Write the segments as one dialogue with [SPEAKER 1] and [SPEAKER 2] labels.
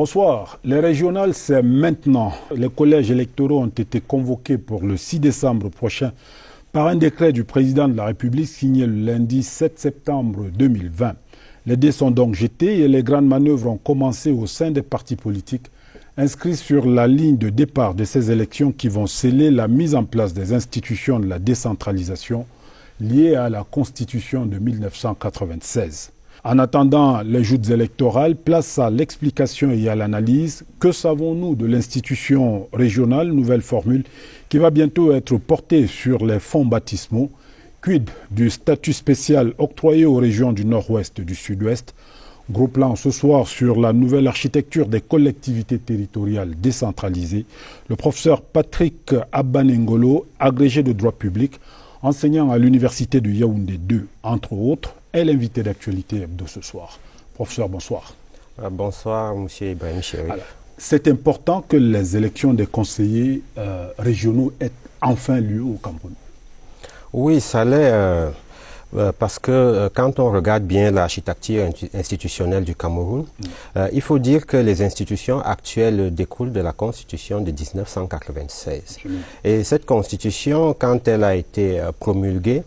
[SPEAKER 1] Bonsoir. Les régionales, c'est maintenant. Les collèges électoraux ont été convoqués pour le 6 décembre prochain par un décret du président de la République signé le lundi 7 septembre 2020. Les dés sont donc jetés et les grandes manœuvres ont commencé au sein des partis politiques inscrits sur la ligne de départ de ces élections qui vont sceller la mise en place des institutions de la décentralisation liées à la Constitution de 1996. En attendant les joutes électorales, place à l'explication et à l'analyse. Que savons-nous de l'institution régionale, nouvelle formule, qui va bientôt être portée sur les fonds baptismaux? Quid du statut spécial octroyé aux régions du Nord-Ouest et du Sud-Ouest? Gros plan ce soir sur la nouvelle architecture des collectivités territoriales décentralisées. Le professeur Patrick Abanengolo, agrégé de droit public, enseignant à l'université de Yaoundé 2, entre autres, est l'invité d'actualité hebdo ce soir. Professeur, bonsoir.
[SPEAKER 2] Bonsoir, M. Ibrahim Chérif.
[SPEAKER 1] C'est important que les élections des conseillers régionaux aient enfin lieu au Cameroun.
[SPEAKER 2] Oui, ça l'est, parce que quand on regarde bien l'architecture institutionnelle du Cameroun, il faut dire que les institutions actuelles découlent de la Constitution de 1996. Et cette Constitution, quand elle a été promulguée,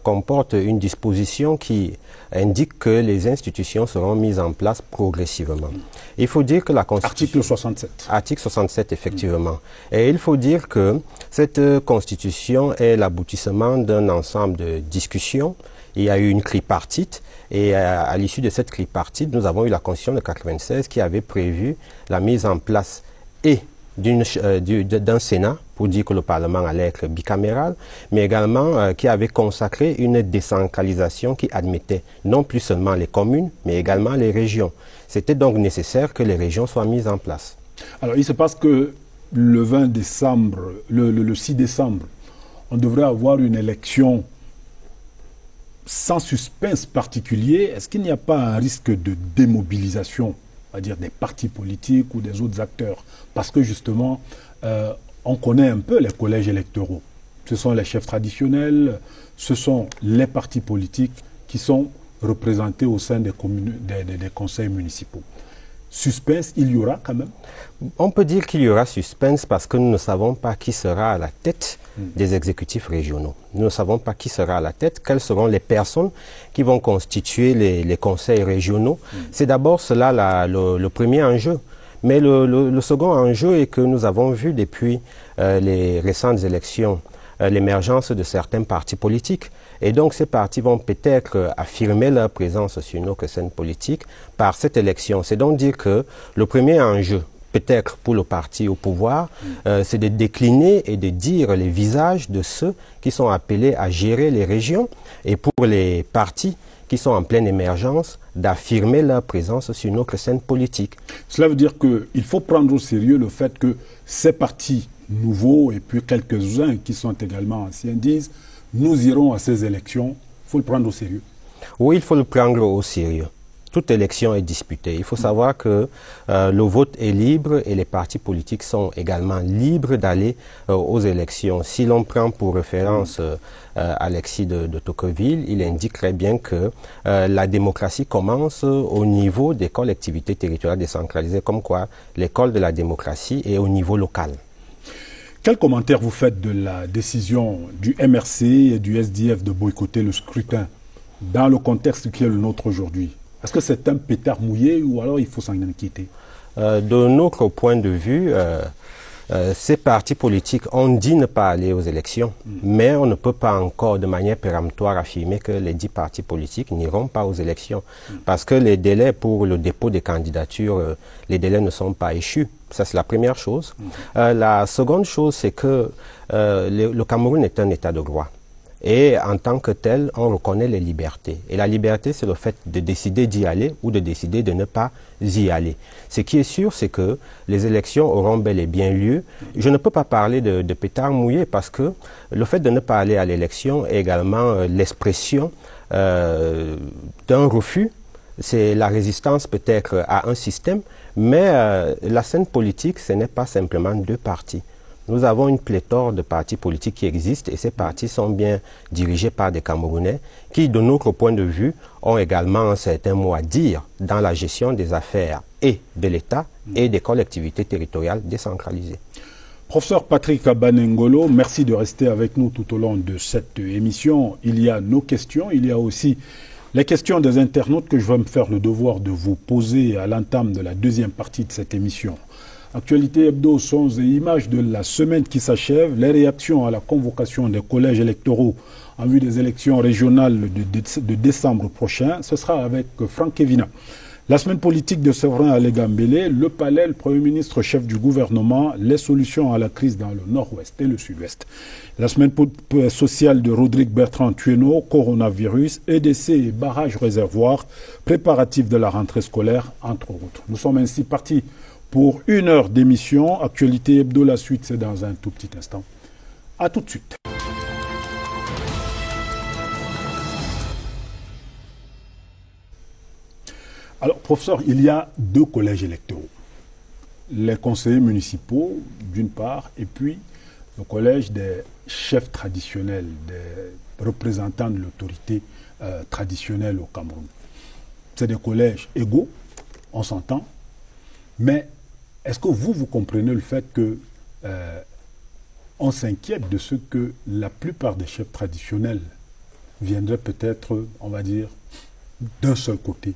[SPEAKER 2] comporte une disposition qui indique que les institutions seront mises en place progressivement. Il faut dire que la Constitution...
[SPEAKER 1] Article 67.
[SPEAKER 2] Article 67, effectivement. Et il faut dire que cette Constitution est l'aboutissement d'un ensemble de discussions. Il y a eu une tripartite et à l'issue de cette tripartite, nous avons eu la Constitution de 1996 qui avait prévu la mise en place d'un Sénat, pour dire que le Parlement allait être bicaméral, mais également qui avait consacré une décentralisation qui admettait non plus seulement les communes, mais également les régions. C'était donc nécessaire que les régions soient mises en place.
[SPEAKER 1] Alors, il se passe que le 20 décembre, le 6 décembre, on devrait avoir une élection sans suspense particulier. Est-ce qu'il n'y a pas un risque de démobilisation, on va dire, des partis politiques ou des autres acteurs? Parce que justement, on connaît un peu les collèges électoraux. Ce sont les chefs traditionnels, ce sont les partis politiques qui sont représentés au sein des conseils municipaux. Suspense, il y aura quand même?
[SPEAKER 2] On peut dire qu'il y aura suspense parce que nous ne savons pas qui sera à la tête des exécutifs régionaux. Nous ne savons pas qui sera à la tête, quelles seront les personnes qui vont constituer les conseils régionaux. C'est d'abord cela le premier enjeu. Mais le second enjeu est que nous avons vu depuis les récentes élections l'émergence de certains partis politiques. Et donc ces partis vont peut-être affirmer leur présence sur nos scènes politiques par cette élection. C'est donc dire que le premier enjeu, peut-être pour le parti au pouvoir, c'est de décliner et de dire les visages de ceux qui sont appelés à gérer les régions. Et pour les partis qui sont en pleine émergence, d'affirmer leur présence sur notre scène politique.
[SPEAKER 1] Cela veut dire qu'il faut prendre au sérieux le fait que ces partis nouveaux et puis quelques-uns qui sont également anciens disent « nous irons à ces élections », il faut le prendre au sérieux.
[SPEAKER 2] Oui, il faut le prendre au sérieux. Toute élection est disputée. Il faut savoir que le vote est libre et les partis politiques sont également libres d'aller aux élections. Si l'on prend pour référence Alexis de Tocqueville, il indique très bien que la démocratie commence au niveau des collectivités territoriales décentralisées, comme quoi l'école de la démocratie est au niveau local.
[SPEAKER 1] Quel commentaire vous faites de la décision du MRC et du SDF de boycotter le scrutin dans le contexte qui est le nôtre aujourd'hui? Est-ce que c'est un pétard mouillé ou alors il faut s'en inquiéter?
[SPEAKER 2] De notre point de vue, ces partis politiques ont dit ne pas aller aux élections, mais on ne peut pas encore de manière péremptoire affirmer que les 10 partis politiques n'iront pas aux élections, parce que les délais pour le dépôt des candidatures, les délais ne sont pas échus. Ça, c'est la première chose. La seconde chose, c'est que le Cameroun est un État de droit. Et en tant que tel, on reconnaît les libertés. Et la liberté, c'est le fait de décider d'y aller ou de décider de ne pas y aller. Ce qui est sûr, c'est que les élections auront bel et bien lieu. Je ne peux pas parler de pétard mouillé parce que le fait de ne pas aller à l'élection est également l'expression d'un refus. C'est la résistance peut-être à un système, mais la scène politique, ce n'est pas simplement 2 partis. Nous avons une pléthore de partis politiques qui existent et ces partis sont bien dirigés par des Camerounais qui, de notre point de vue, ont également un certain mot à dire dans la gestion des affaires et de l'État et des collectivités territoriales décentralisées.
[SPEAKER 1] Professeur Patrick Abanengolo, merci de rester avec nous tout au long de cette émission. Il y a nos questions, il y a aussi les questions des internautes que je vais me faire le devoir de vous poser à l'entame de la deuxième partie de cette émission. Actualité hebdo, sons et images de la semaine qui s'achève, les réactions à la convocation des collèges électoraux en vue des élections régionales de décembre prochain. Ce sera avec Franck Evina. La semaine politique de Séverin Alégambélé, le palais, le Premier ministre chef du gouvernement, les solutions à la crise dans le nord-ouest et le sud-ouest. La semaine sociale de Rodrigue Bertrand Tueno, coronavirus, EDC et barrages réservoirs, préparatifs de la rentrée scolaire, entre autres. Nous sommes ainsi partis pour 1 heure d'émission. Actualité hebdo, la suite, c'est dans un tout petit instant. À tout de suite. Alors, professeur, il y a 2 collèges électoraux. Les conseillers municipaux, d'une part, et puis le collège des chefs traditionnels, des représentants de l'autorité traditionnelle au Cameroun. C'est des collèges égaux, on s'entend, mais est-ce que vous comprenez le fait que on s'inquiète de ce que la plupart des chefs traditionnels viendraient peut-être, on va dire, d'un seul côté?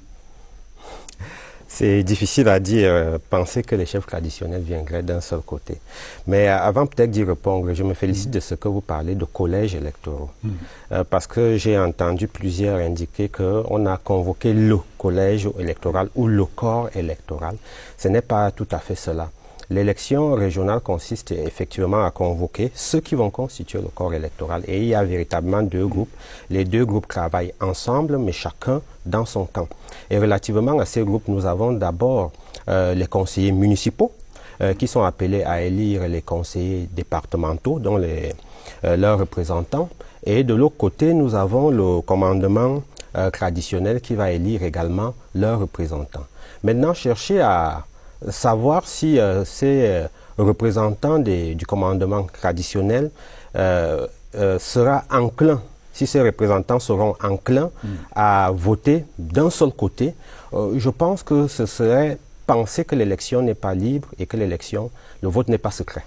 [SPEAKER 2] C'est difficile à dire, penser que les chefs traditionnels viendraient d'un seul côté. Mais avant peut-être d'y répondre, je me félicite de ce que vous parlez de collèges électoraux. Parce que j'ai entendu plusieurs indiquer qu'on a convoqué le collège électoral ou le corps électoral. Ce n'est pas tout à fait cela. L'élection régionale consiste effectivement à convoquer ceux qui vont constituer le corps électoral. Et il y a véritablement 2 groupes. Les 2 groupes travaillent ensemble, mais chacun dans son camp. Et relativement à ces groupes, nous avons d'abord les conseillers municipaux qui sont appelés à élire les conseillers départementaux, dont leurs représentants. Et de l'autre côté, nous avons le commandement traditionnel qui va élire également leurs représentants. Maintenant, chercher à savoir si ces représentants du commandement traditionnel sera enclin, si ces représentants seront enclins à voter d'un seul côté, je pense que ce serait penser que l'élection n'est pas libre et que le vote n'est pas secret.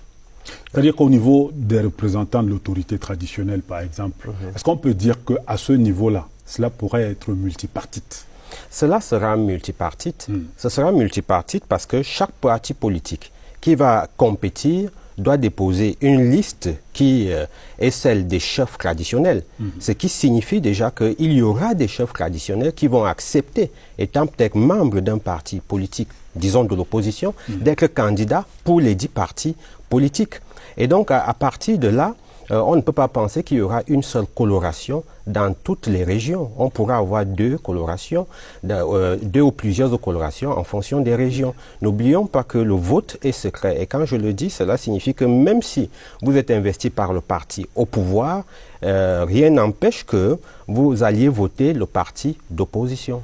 [SPEAKER 1] C'est-à-dire qu'au niveau des représentants de l'autorité traditionnelle, par exemple, est-ce qu'on peut dire qu'à ce niveau-là, cela pourrait être multipartite?
[SPEAKER 2] Cela sera multipartite. Ce sera multipartite parce que chaque parti politique qui va compétir doit déposer une liste qui est celle des chefs traditionnels. Ce qui signifie déjà qu'il y aura des chefs traditionnels qui vont accepter, étant peut-être membres d'un parti politique, disons de l'opposition, d'être candidats pour les 10 partis politiques. Et donc, à partir de là, on ne peut pas penser qu'il y aura une seule coloration dans toutes les régions. On pourra avoir 2 colorations, 2 ou plusieurs colorations en fonction des régions. N'oublions pas que le vote est secret. Et quand je le dis, cela signifie que même si vous êtes investi par le parti au pouvoir, rien n'empêche que vous alliez voter le parti d'opposition.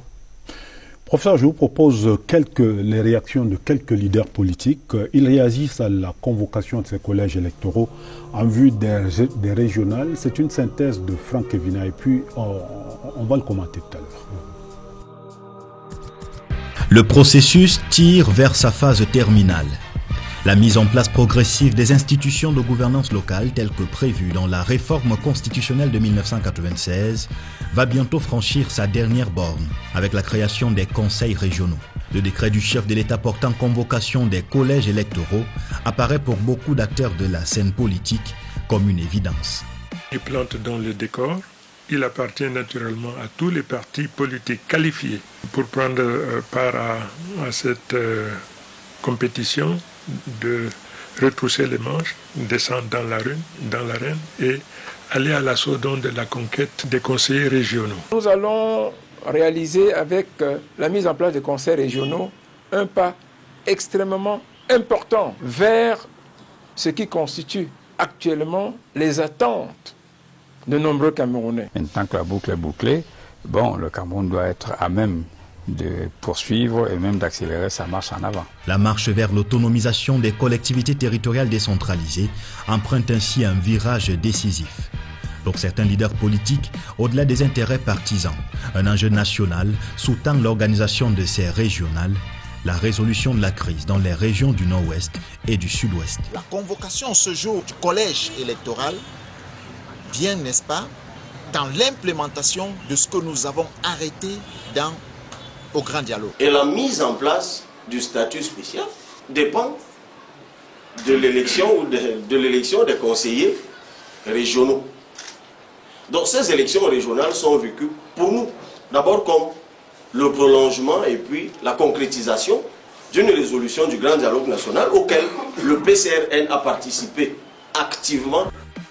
[SPEAKER 1] Professeur, je vous propose les réactions de quelques leaders politiques. Ils réagissent à la convocation de ces collèges électoraux en vue des régionales. C'est une synthèse de Franck Evina et puis on va le commenter tout à l'heure.
[SPEAKER 3] Le processus tire vers sa phase terminale. La mise en place progressive des institutions de gouvernance locale telles que prévues dans la réforme constitutionnelle de 1996 va bientôt franchir sa dernière borne avec la création des conseils régionaux. Le décret du chef de l'État portant convocation des collèges électoraux apparaît pour beaucoup d'acteurs de la scène politique comme une évidence.
[SPEAKER 4] Il plante dans le décor. Il appartient naturellement à tous les partis politiques qualifiés pour prendre part à cette compétition, de retrousser les manches, descendre dans l'arène et aller à l'assaut de la conquête des conseillers régionaux.
[SPEAKER 5] Nous allons réaliser avec la mise en place des conseils régionaux un pas extrêmement important vers ce qui constitue actuellement les attentes de nombreux Camerounais.
[SPEAKER 6] Maintenant que la boucle est bouclée, le Cameroun doit être à même de poursuivre et même d'accélérer sa marche en avant.
[SPEAKER 3] La marche vers l'autonomisation des collectivités territoriales décentralisées emprunte ainsi un virage décisif. Pour certains leaders politiques, au-delà des intérêts partisans, un enjeu national sous-tend l'organisation de ces régionales la résolution de la crise dans les régions du Nord-Ouest et du Sud-Ouest.
[SPEAKER 7] La convocation ce jour du collège électoral vient, n'est-ce pas, dans l'implémentation de ce que nous avons arrêté au Grand Dialogue.
[SPEAKER 8] Et la mise en place du statut spécial dépend de l'élection ou de l'élection des conseillers régionaux. Donc ces élections régionales sont vécues pour nous d'abord comme le prolongement et puis la concrétisation d'une résolution du Grand Dialogue national auquel le PCRN a participé activement.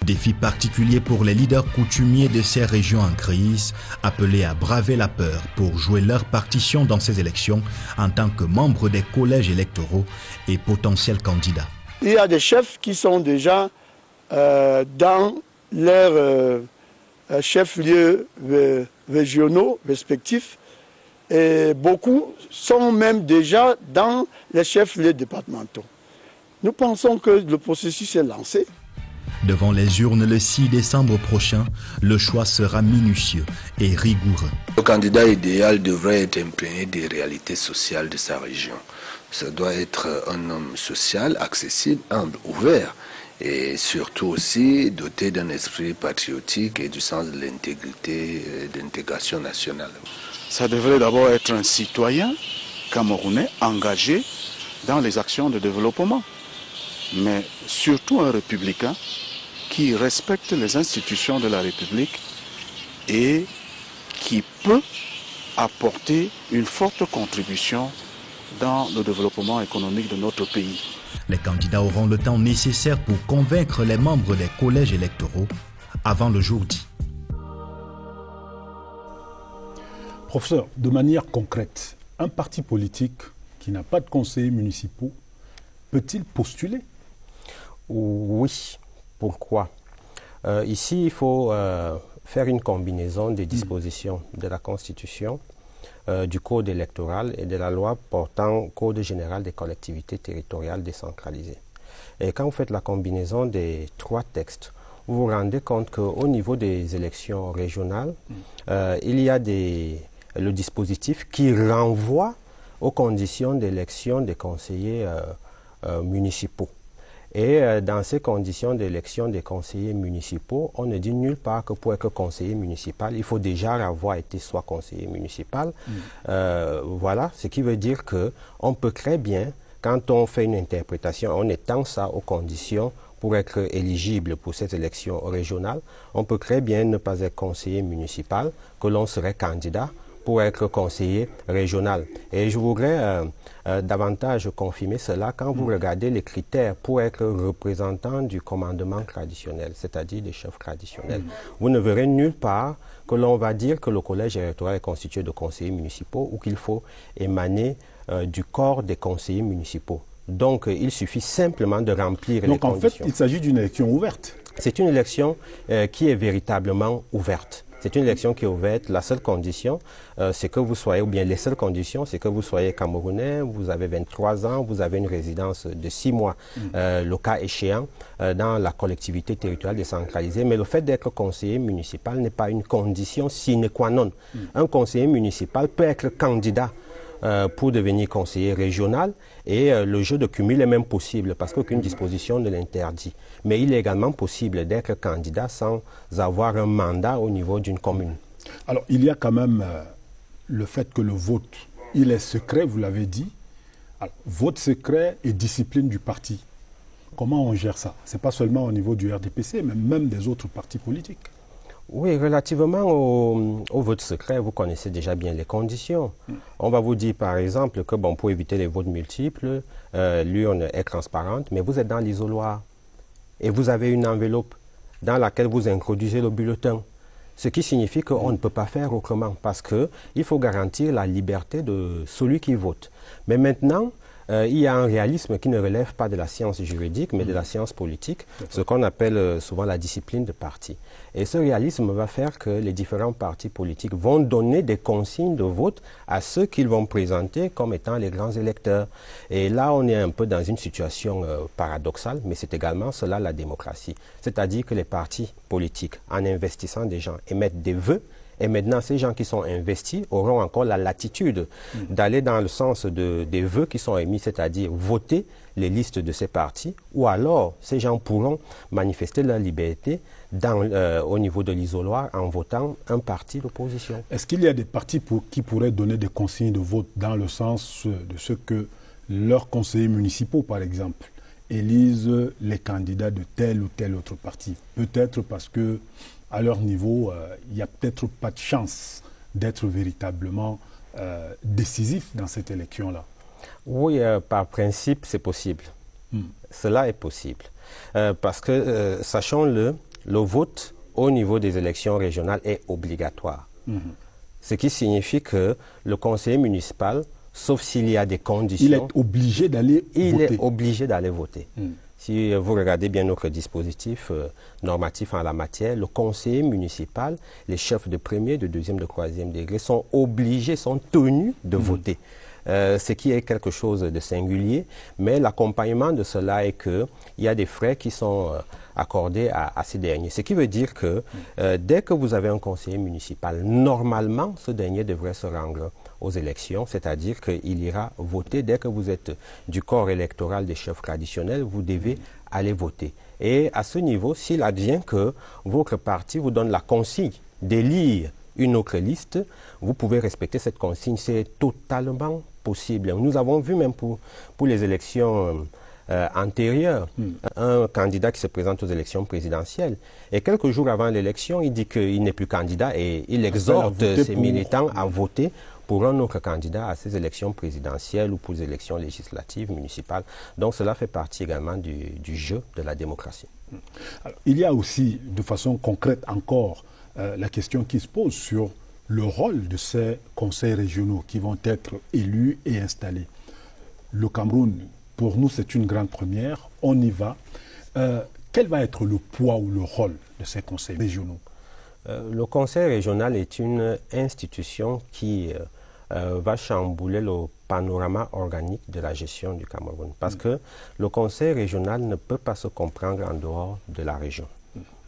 [SPEAKER 3] Défi particulier pour les leaders coutumiers de ces régions en crise, appelés à braver la peur pour jouer leur partition dans ces élections en tant que membres des collèges électoraux et potentiels candidats.
[SPEAKER 9] Il y a des chefs qui sont déjà dans leurs chefs-lieux régionaux respectifs et beaucoup sont même déjà dans les chefs-lieux départementaux. Nous pensons que le processus est lancé.
[SPEAKER 3] Devant les urnes le 6 décembre prochain, le choix sera minutieux et rigoureux.
[SPEAKER 10] Le candidat idéal devrait être imprégné des réalités sociales de sa région. Ça doit être un homme social, accessible, humble, ouvert et surtout aussi doté d'un esprit patriotique et du sens de l'intégrité et de l'intégration nationale.
[SPEAKER 11] Ça devrait d'abord être un citoyen camerounais engagé dans les actions de développement, mais surtout un républicain qui respecte les institutions de la République et qui peut apporter une forte contribution dans le développement économique de notre pays.
[SPEAKER 3] Les candidats auront le temps nécessaire pour convaincre les membres des collèges électoraux avant le jour dit.
[SPEAKER 1] Professeur, de manière concrète, un parti politique qui n'a pas de conseillers municipaux peut-il postuler?
[SPEAKER 2] Oui. Pourquoi? Ici, il faut faire une combinaison des dispositions de la Constitution, du Code électoral et de la loi portant Code général des collectivités territoriales décentralisées. Et quand vous faites la combinaison des trois textes, vous vous rendez compte qu'au niveau des élections régionales, il y a le dispositif qui renvoie aux conditions d'élection des conseillers municipaux. Et dans ces conditions d'élection des conseillers municipaux, on ne dit nulle part que pour être conseiller municipal, il faut déjà avoir été soit conseiller municipal. Voilà, ce qui veut dire qu'on peut très bien, quand on fait une interprétation, on étend ça aux conditions pour être éligible pour cette élection régionale, on peut très bien ne pas être conseiller municipal, que l'on serait candidat pour être conseiller régional. Et je voudrais davantage confirmer cela quand vous regardez les critères pour être représentant du commandement traditionnel, c'est-à-dire des chefs traditionnels. Vous ne verrez nulle part que l'on va dire que le collège électoral est constitué de conseillers municipaux ou qu'il faut émaner du corps des conseillers municipaux. Donc, il suffit simplement de remplir les conditions. Donc, en fait,
[SPEAKER 1] il s'agit d'une élection ouverte.
[SPEAKER 2] C'est une élection qui est véritablement ouverte. C'est une élection qui est ouverte. La seule condition, c'est que vous soyez, ou bien les seules conditions, c'est que vous soyez camerounais, vous avez 23 ans, vous avez une résidence de 6 mois, le cas échéant, dans la collectivité territoriale décentralisée. Mais le fait d'être conseiller municipal n'est pas une condition sine qua non. Un conseiller municipal peut être candidat pour devenir conseiller régional et le jeu de cumul est même possible parce qu'aucune disposition ne l'interdit. Mais il est également possible d'être candidat sans avoir un mandat au niveau d'une commune.
[SPEAKER 1] Alors, il y a quand même le fait que le vote, il est secret, vous l'avez dit. Alors, vote secret et discipline du parti. Comment on gère ça? Ce n'est pas seulement au niveau du RDPC, mais même des autres partis politiques.
[SPEAKER 2] Oui, relativement au vote secret, vous connaissez déjà bien les conditions. On va vous dire par exemple que bon, pour éviter les votes multiples, l'urne est transparente, mais vous êtes dans l'isoloir et vous avez une enveloppe dans laquelle vous introduisez le bulletin. Ce qui signifie qu'on ne peut pas faire autrement parce qu'il faut garantir la liberté de celui qui vote. Mais maintenant, il y a un réalisme qui ne relève pas de la science juridique, mais de la science politique, ce qu'on appelle souvent la discipline de parti. Et ce réalisme va faire que les différents partis politiques vont donner des consignes de vote à ceux qu'ils vont présenter comme étant les grands électeurs. Et là, on est un peu dans une situation paradoxale, mais c'est également cela la démocratie. C'est-à-dire que les partis politiques, en investissant des gens, émettent des vœux Et maintenant, ces gens qui sont investis auront encore la latitude d'aller dans le sens des vœux qui sont émis, c'est-à-dire voter les listes de ces partis, ou alors ces gens pourront manifester leur liberté au niveau de l'isoloir en votant un parti d'opposition.
[SPEAKER 1] Est-ce qu'il y a des partis qui pourraient donner des consignes de vote dans le sens de ce que leurs conseillers municipaux, par exemple, élisent les candidats de tel ou tel autre parti? Peut-être parce que à leur niveau, il n'y a peut-être pas de chance d'être véritablement décisif dans cette élection-là.
[SPEAKER 2] Oui, par principe, c'est possible. Cela est possible. Parce que, sachons-le, le vote au niveau des élections régionales est obligatoire. Ce qui signifie que le conseiller municipal, sauf s'il y a des conditions...
[SPEAKER 1] Il est obligé d'aller voter.
[SPEAKER 2] Il est obligé d'aller voter. Si vous regardez bien notre dispositif normatif en la matière, le conseiller municipal, les chefs de premier, de deuxième, de troisième degré sont obligés, sont tenus de voter. Ce qui est quelque chose de singulier, mais l'accompagnement de cela est qu'il y a des frais qui sont accordés à ces derniers. Ce qui veut dire que dès que vous avez un conseiller municipal, normalement, ce dernier devrait se rendre aux élections, c'est-à-dire qu'il ira voter. Dès que vous êtes du corps électoral des chefs traditionnels, vous devez aller voter. Et à ce niveau, s'il advient que votre parti vous donne la consigne d'élire une autre liste, vous pouvez respecter cette consigne. C'est totalement possible. Nous avons vu même pour les élections antérieures, un candidat qui se présente aux élections présidentielles. Et quelques jours avant l'élection, il dit qu'il n'est plus candidat et il exhorte ses militants à voter pour un autre candidat à ces élections présidentielles ou pour les élections législatives, municipales. Donc cela fait partie également du jeu de la démocratie.
[SPEAKER 1] Alors, il y a aussi, de façon concrète encore, la question qui se pose sur le rôle de ces conseils régionaux qui vont être élus et installés. Le Cameroun, pour nous, c'est une grande première. On y va. Quel va être le poids ou le rôle de ces conseils régionaux?
[SPEAKER 2] Le conseil régional est une institution qui va chambouler le panorama organique de la gestion du Cameroun. Parce que le conseil régional ne peut pas se comprendre en dehors de la région.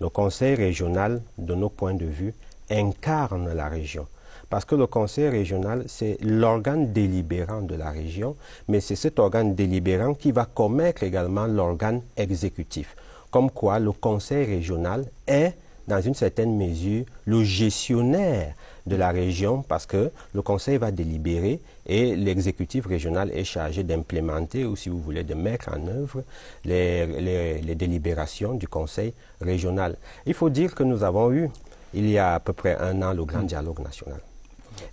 [SPEAKER 2] Le conseil régional, de nos points de vue, incarne la région. Parce que le conseil régional, c'est l'organe délibérant de la région, mais c'est cet organe délibérant qui va commettre également l'organe exécutif. Comme quoi, le conseil régional est, dans une certaine mesure, le gestionnaire de la région, parce que le conseil va délibérer et l'exécutif régional est chargé d'implémenter, ou si vous voulez, de mettre en œuvre les délibérations du conseil régional. Il faut dire que nous avons eu, il y a à peu près un an, le grand dialogue national.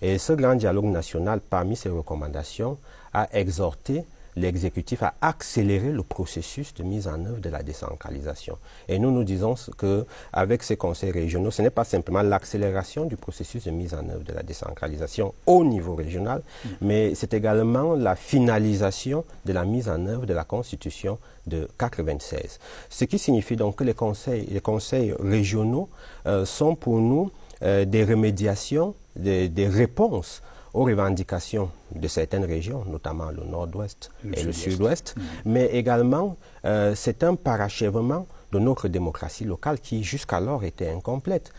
[SPEAKER 2] Et ce grand dialogue national, parmi ses recommandations, a exhorté l'exécutif à accélérer le processus de mise en œuvre de la décentralisation. Et nous disons qu'avec ces conseils régionaux, ce n'est pas simplement l'accélération du processus de mise en œuvre de la décentralisation au niveau régional, mais c'est également la finalisation de la mise en œuvre de la Constitution de 1996. Ce qui signifie donc que les conseils régionaux sont pour nous des remédiations, des réponses aux revendications de certaines régions, notamment le nord-ouest et le sud-ouest, mais également c'est un parachèvement de notre démocratie locale qui jusqu'alors était incomplète.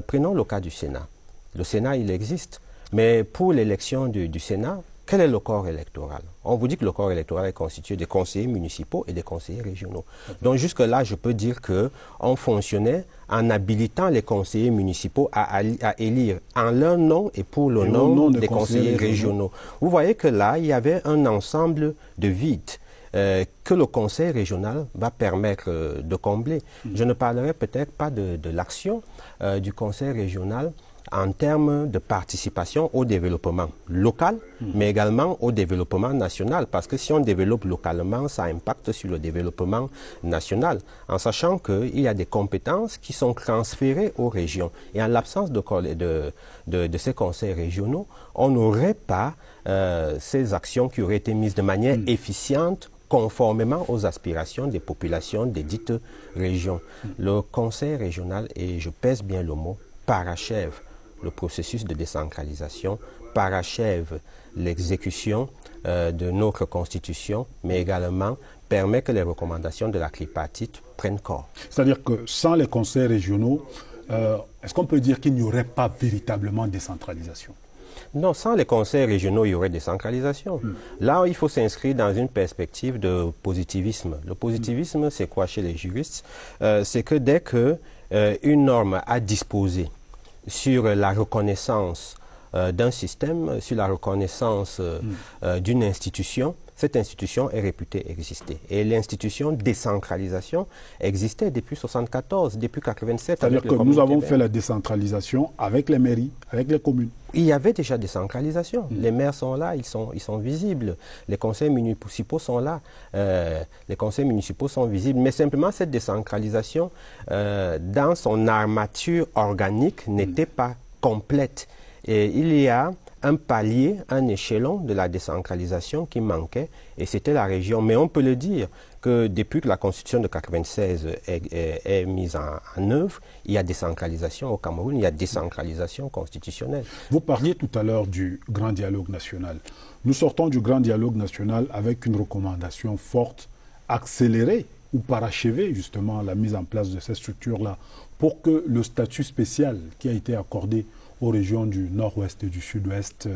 [SPEAKER 2] Prenons le cas du Sénat. Le Sénat, il existe, mais pour l'élection du Sénat, quel est le corps électoral? On vous dit que le corps électoral est constitué des conseillers municipaux et des conseillers régionaux. Donc jusque-là, je peux dire qu'on fonctionnait en habilitant les conseillers municipaux à élire en leur nom et pour le nom des conseillers régionaux. Vous voyez que là, il y avait un ensemble de vides que le conseil régional va permettre de combler. Je ne parlerai peut-être pas de l'action du conseil régional en termes de participation au développement local, mais également au développement national, parce que si on développe localement, ça impacte sur le développement national, en sachant qu'il y a des compétences qui sont transférées aux régions. Et en l'absence de ces conseils régionaux, on n'aurait pas ces actions qui auraient été mises de manière efficiente, conformément aux aspirations des populations des dites régions. Le conseil régional, et je pèse bien le mot, parachève le processus de décentralisation, parachève l'exécution de notre Constitution, mais également permet que les recommandations de la tripartite prennent corps.
[SPEAKER 1] C'est-à-dire que sans les conseils régionaux, est-ce qu'on peut dire qu'il n'y aurait pas véritablement de décentralisation?
[SPEAKER 2] Non, sans les conseils régionaux, il y aurait décentralisation. Là, il faut s'inscrire dans une perspective de positivisme. Le positivisme, c'est quoi chez les juristes? C'est que dès que une norme a disposé sur la reconnaissance d'un système, sur la reconnaissance d'une institution, cette institution est réputée exister. Et l'institution décentralisation existait depuis 1974, depuis 1987.
[SPEAKER 1] C'est-à-dire que nous avons fait la décentralisation avec les mairies, avec les communes.
[SPEAKER 2] Il y avait déjà décentralisation. Les maires sont là, ils sont visibles. Les conseils municipaux sont là. Les conseils municipaux sont visibles. Mais simplement, cette décentralisation, dans son armature organique, n'était pas complète. Et il y a un palier, un échelon de la décentralisation qui manquait, et c'était la région. Mais on peut le dire que depuis que la Constitution de 1996 est mise en œuvre, il y a décentralisation au Cameroun, il y a décentralisation constitutionnelle.
[SPEAKER 1] Vous parliez tout à l'heure du grand dialogue national. Nous sortons du grand dialogue national avec une recommandation forte, accélérer ou parachever justement la mise en place de ces structures-là pour que le statut spécial qui a été accordé aux régions du nord-ouest et du sud-ouest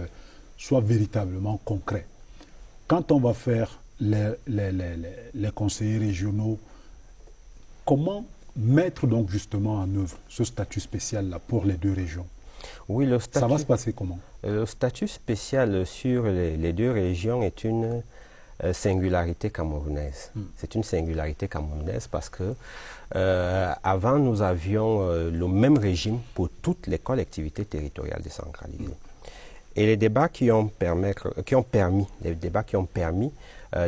[SPEAKER 1] soit véritablement concret. Quand on va faire les conseillers régionaux, comment mettre donc justement en œuvre ce statut spécial-là pour les deux régions?
[SPEAKER 2] Oui,
[SPEAKER 1] ça va se passer comment? Le
[SPEAKER 2] statut spécial sur les deux régions est une singularité camerounaise. C'est une singularité camerounaise parce que avant, nous avions le même régime pour toutes les collectivités territoriales décentralisées. Et les débats qui ont permis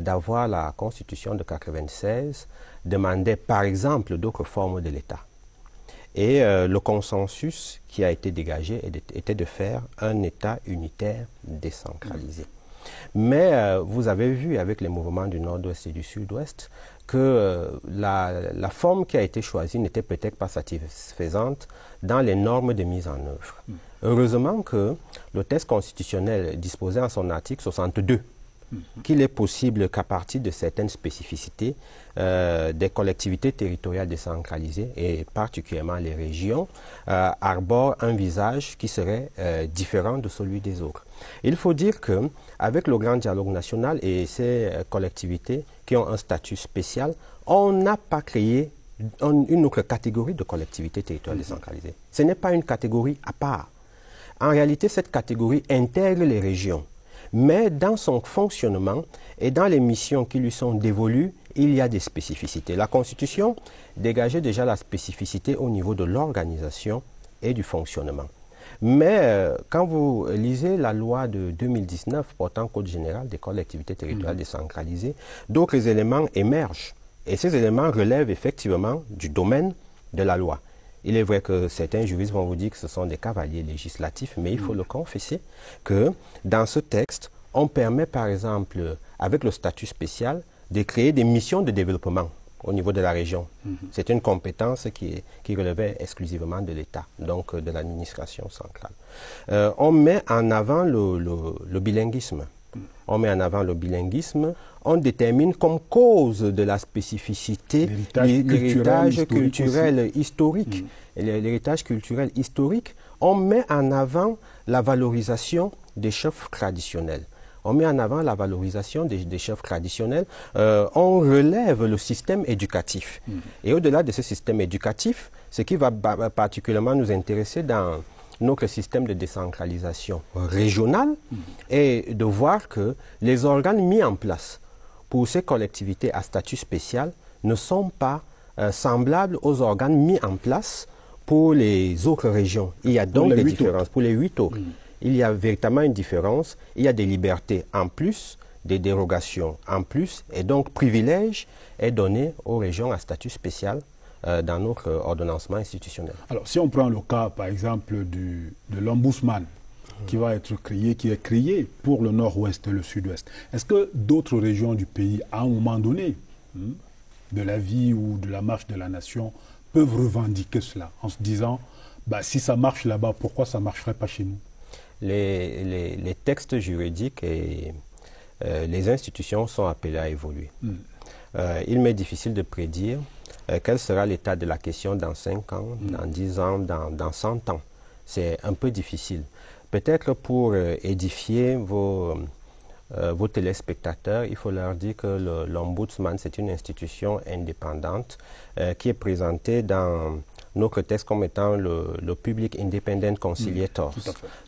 [SPEAKER 2] d'avoir la Constitution de 1996 demandaient par exemple d'autres formes de l'État. Et le consensus qui a été dégagé était de faire un État unitaire décentralisé. Mais vous avez vu avec les mouvements du nord-ouest et du sud-ouest que la forme qui a été choisie n'était peut-être pas satisfaisante dans les normes de mise en œuvre. Heureusement que le texte constitutionnel disposait en son article 62 qu'il est possible qu'à partir de certaines spécificités des collectivités territoriales décentralisées, et particulièrement les régions, arborent un visage qui serait différent de celui des autres. Il faut dire qu'avec le grand dialogue national et ces collectivités qui ont un statut spécial, on n'a pas créé une autre catégorie de collectivités territoriales décentralisées. Ce n'est pas une catégorie à part. En réalité, cette catégorie intègre les régions. Mais dans son fonctionnement et dans les missions qui lui sont dévolues, il y a des spécificités. La Constitution dégageait déjà la spécificité au niveau de l'organisation et du fonctionnement. Mais quand vous lisez la loi de 2019 portant Code général des collectivités territoriales décentralisées, d'autres éléments émergent. Et ces éléments relèvent effectivement du domaine de la loi. Il est vrai que certains juristes vont vous dire que ce sont des cavaliers législatifs, mais il faut le confesser que dans ce texte, on permet par exemple, avec le statut spécial, de créer des missions de développement au niveau de la région. C'est une compétence qui relevait exclusivement de l'État, donc de l'administration centrale. On met en avant le bilinguisme. On met en avant le bilinguisme, on détermine comme cause de la spécificité l'héritage culturel historique. L'héritage culturel historique, on met en avant la valorisation des chefs traditionnels. On met en avant la valorisation des chefs traditionnels. On relève le système éducatif. Et au-delà de ce système éducatif, ce qui va particulièrement nous intéresser dans notre système de décentralisation régionale est de voir que les organes mis en place pour ces collectivités à statut spécial ne sont pas semblables aux organes mis en place pour les autres régions. Il y a donc des différences. Pour les 8 autres, il y a véritablement une différence. Il y a des libertés en plus, des dérogations en plus, et donc privilège est donné aux régions à statut spécial dans notre ordonnancement institutionnel.
[SPEAKER 1] Alors, si on prend le cas, par exemple, de l'ombudsman qui va être créé, qui est créé pour le nord-ouest et le sud-ouest, est-ce que d'autres régions du pays, à un moment donné, de la vie ou de la marche de la nation, peuvent revendiquer cela en se disant, si ça marche là-bas, pourquoi ça ne marcherait pas chez nous?
[SPEAKER 2] Les textes juridiques et les institutions sont appelés à évoluer. il m'est difficile de prédire quel sera l'état de la question dans 5 ans, dans 10 ans, dans 100 ans. C'est un peu difficile. Peut-être pour édifier vos téléspectateurs, il faut leur dire que l'Ombudsman, c'est une institution indépendante qui est présentée dans notre texte comme étant le Public Independent Conciliator,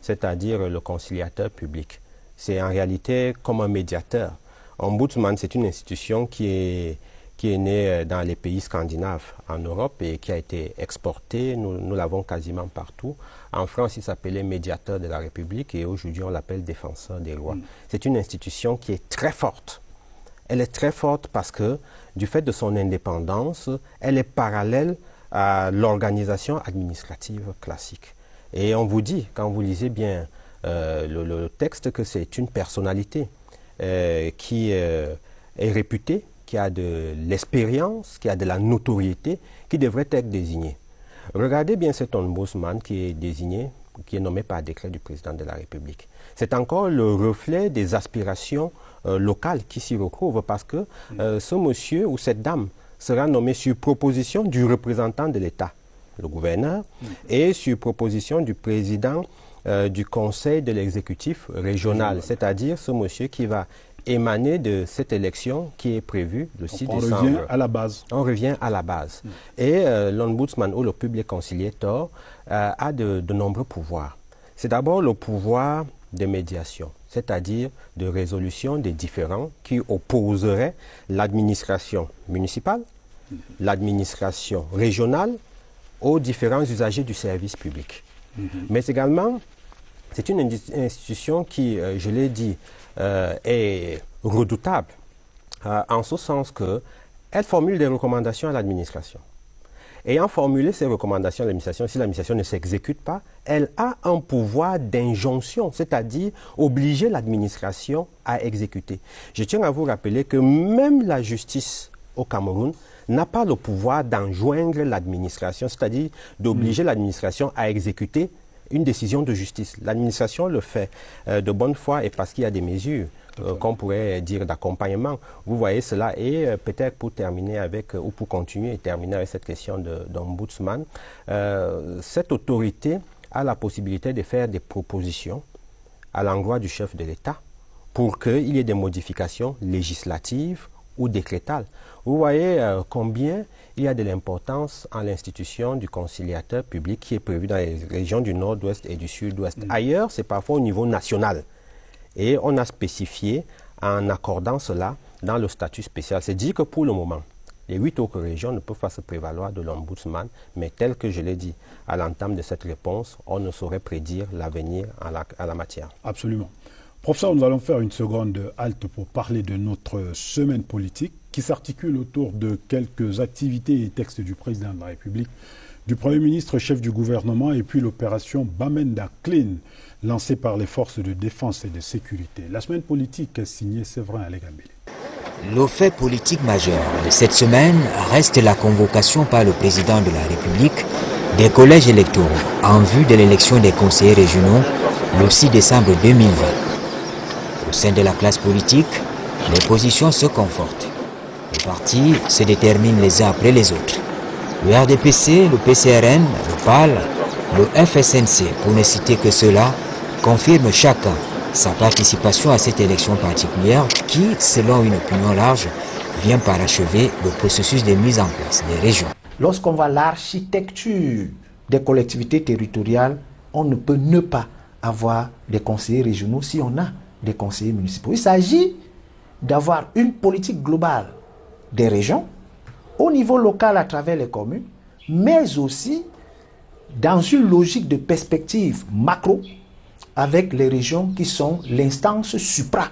[SPEAKER 2] c'est-à-dire le conciliateur public. C'est en réalité comme un médiateur. Ombudsman, c'est une institution qui est née dans les pays scandinaves en Europe et qui a été exportée. Nous l'avons quasiment partout. En France, il s'appelait médiateur de la République et aujourd'hui, on l'appelle défenseur des lois. C'est une institution qui est très forte. Elle est très forte parce que, du fait de son indépendance, elle est parallèle à l'organisation administrative classique. Et on vous dit, quand vous lisez bien le texte, que c'est une personnalité qui est réputée, qui a de l'expérience, qui a de la notoriété, qui devrait être désignée. Regardez bien cet ombudsman qui est désigné, qui est nommé par décret du président de la République. C'est encore le reflet des aspirations locales qui s'y retrouvent parce que ce monsieur ou cette dame sera nommé sur proposition du représentant de l'État, le gouverneur, et sur proposition du président du conseil de l'exécutif régional, c'est-à-dire ce monsieur qui va émaner de cette élection qui est prévue le 6 décembre.
[SPEAKER 1] On revient à la base.
[SPEAKER 2] On revient à la base. Et l'Ombudsman ou le Public Conciliator a de nombreux pouvoirs. C'est d'abord le pouvoir de médiation, c'est-à-dire de résolution des différends qui opposeraient l'administration municipale, l'administration régionale aux différents usagers du service public. Mais également, c'est une institution qui, je l'ai dit, est redoutable en ce sens qu'elle formule des recommandations à l'administration. Ayant formulé ces recommandations à l'administration, si l'administration ne s'exécute pas, elle a un pouvoir d'injonction, c'est-à-dire obliger l'administration à exécuter. Je tiens à vous rappeler que même la justice au Cameroun n'a pas le pouvoir d'enjoindre l'administration, c'est-à-dire d'obliger l'administration à exécuter une décision de justice. L'administration le fait de bonne foi et parce qu'il y a des mesures qu'on pourrait dire d'accompagnement. Vous voyez cela et peut-être pour terminer avec, ou pour continuer et terminer avec cette question d'ombudsman, cette autorité a la possibilité de faire des propositions à l'endroit du chef de l'État pour qu'il y ait des modifications législatives ou décrétales. Vous voyez combien il y a de l'importance en l'institution du conciliateur public qui est prévu dans les régions du nord-ouest et du sud-ouest. Ailleurs, c'est parfois au niveau national. Et on a spécifié en accordant cela dans le statut spécial. C'est dit que pour le moment, les 8 autres régions ne peuvent pas se prévaloir de l'ombudsman, mais tel que je l'ai dit à l'entame de cette réponse, on ne saurait prédire l'avenir à la matière.
[SPEAKER 1] Absolument. Professeur, nous allons faire une seconde halte pour parler de notre semaine politique qui s'articule autour de quelques activités et textes du président de la République, du Premier ministre, chef du gouvernement, et puis l'opération Bamenda Clean, lancée par les forces de défense et de sécurité. La semaine politique est signée Séverin Alégambélé.
[SPEAKER 12] Le fait politique majeur de cette semaine reste la convocation par le président de la République des collèges électoraux en vue de l'élection des conseillers régionaux le 6 décembre 2020. Au sein de la classe politique, les positions se confortent. Les partis se déterminent les uns après les autres. Le RDPC, le PCRN, le PAL, le FSNC, pour ne citer que ceux-là, confirment chacun sa participation à cette élection particulière qui, selon une opinion large, vient parachever le processus de mise en place des régions.
[SPEAKER 13] Lorsqu'on voit l'architecture des collectivités territoriales, on ne peut ne pas avoir des conseillers régionaux si on a des conseillers municipaux. Il s'agit d'avoir une politique globale des régions, au niveau local à travers les communes, mais aussi dans une logique de perspective macro avec les régions qui sont l'instance supra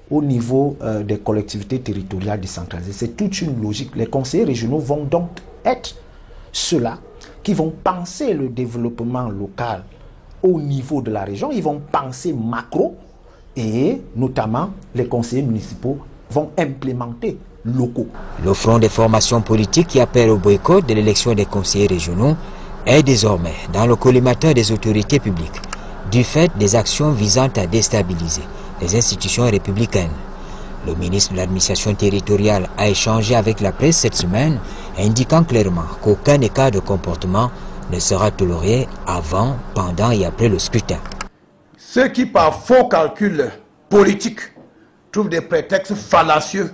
[SPEAKER 13] au niveau des collectivités territoriales décentralisées. C'est toute une logique. Les conseillers régionaux vont donc être ceux-là qui vont penser le développement local au niveau de la région. Ils vont penser macro et notamment les conseillers municipaux vont implémenter locaux.
[SPEAKER 12] Le front des formations politiques qui appelle au boycott de l'élection des conseillers régionaux est désormais dans le collimateur des autorités publiques du fait des actions visant à déstabiliser les institutions républicaines. Le ministre de l'administration territoriale a échangé avec la presse cette semaine, indiquant clairement qu'aucun écart de comportement ne sera toléré avant, pendant et après le scrutin.
[SPEAKER 14] Ceux qui, par faux calculs politiques, trouvent des prétextes fallacieux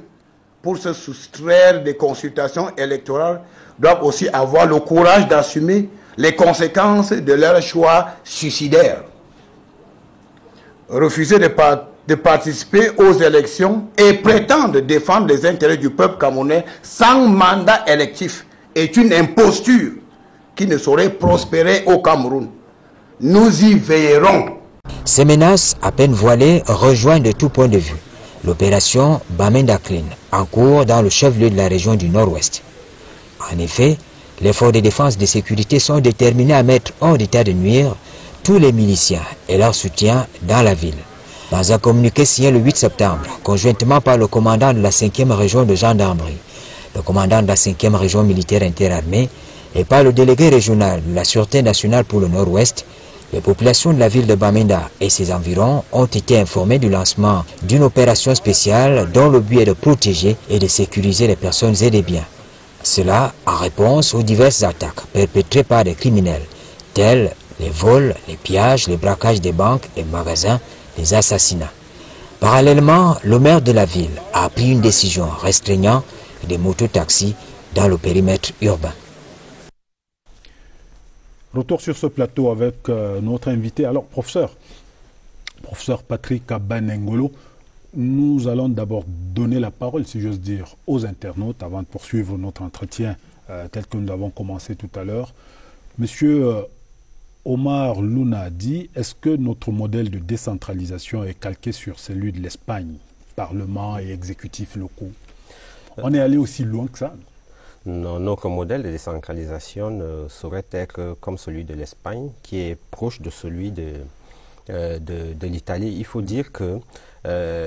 [SPEAKER 14] pour se soustraire des consultations électorales doivent aussi avoir le courage d'assumer les conséquences de leur choix suicidaire. Refuser de participer aux élections et prétendre défendre les intérêts du peuple camerounais sans mandat électif est une imposture qui ne saurait prospérer au Cameroun. Nous y veillerons.
[SPEAKER 12] Ces menaces, à peine voilées, rejoignent de tout point de vue l'opération Bamenda Clean, en cours dans le chef-lieu de la région du Nord-Ouest. En effet, les forces de défense et de sécurité sont déterminés à mettre hors d'état de nuire tous les miliciens et leurs soutiens dans la ville. Dans un communiqué signé le 8 septembre, conjointement par le commandant de la 5e région de gendarmerie, le commandant de la 5e région militaire interarmée et par le délégué régional de la Sûreté nationale pour le Nord-Ouest, les populations de la ville de Bamenda et ses environs ont été informées du lancement d'une opération spéciale dont le but est de protéger et de sécuriser les personnes et les biens. Cela en réponse aux diverses attaques perpétrées par des criminels, tels les vols, les pillages, les braquages des banques et magasins, les assassinats. Parallèlement, le maire de la ville a pris une décision restreignant des mototaxis dans le périmètre urbain.
[SPEAKER 1] Retour sur ce plateau avec notre invité. Alors, professeur Patrick Abanengolo, nous allons d'abord donner la parole, si j'ose dire, aux internautes avant de poursuivre notre entretien tel que nous l'avons commencé tout à l'heure. Monsieur Omar Luna dit, est-ce que notre modèle de décentralisation est calqué sur celui de l'Espagne, parlement et exécutifs locaux? On est allé aussi loin que ça?
[SPEAKER 2] Non, notre modèle de décentralisation ne saurait être comme celui de l'Espagne, qui est proche de celui de l'Italie. Il faut dire que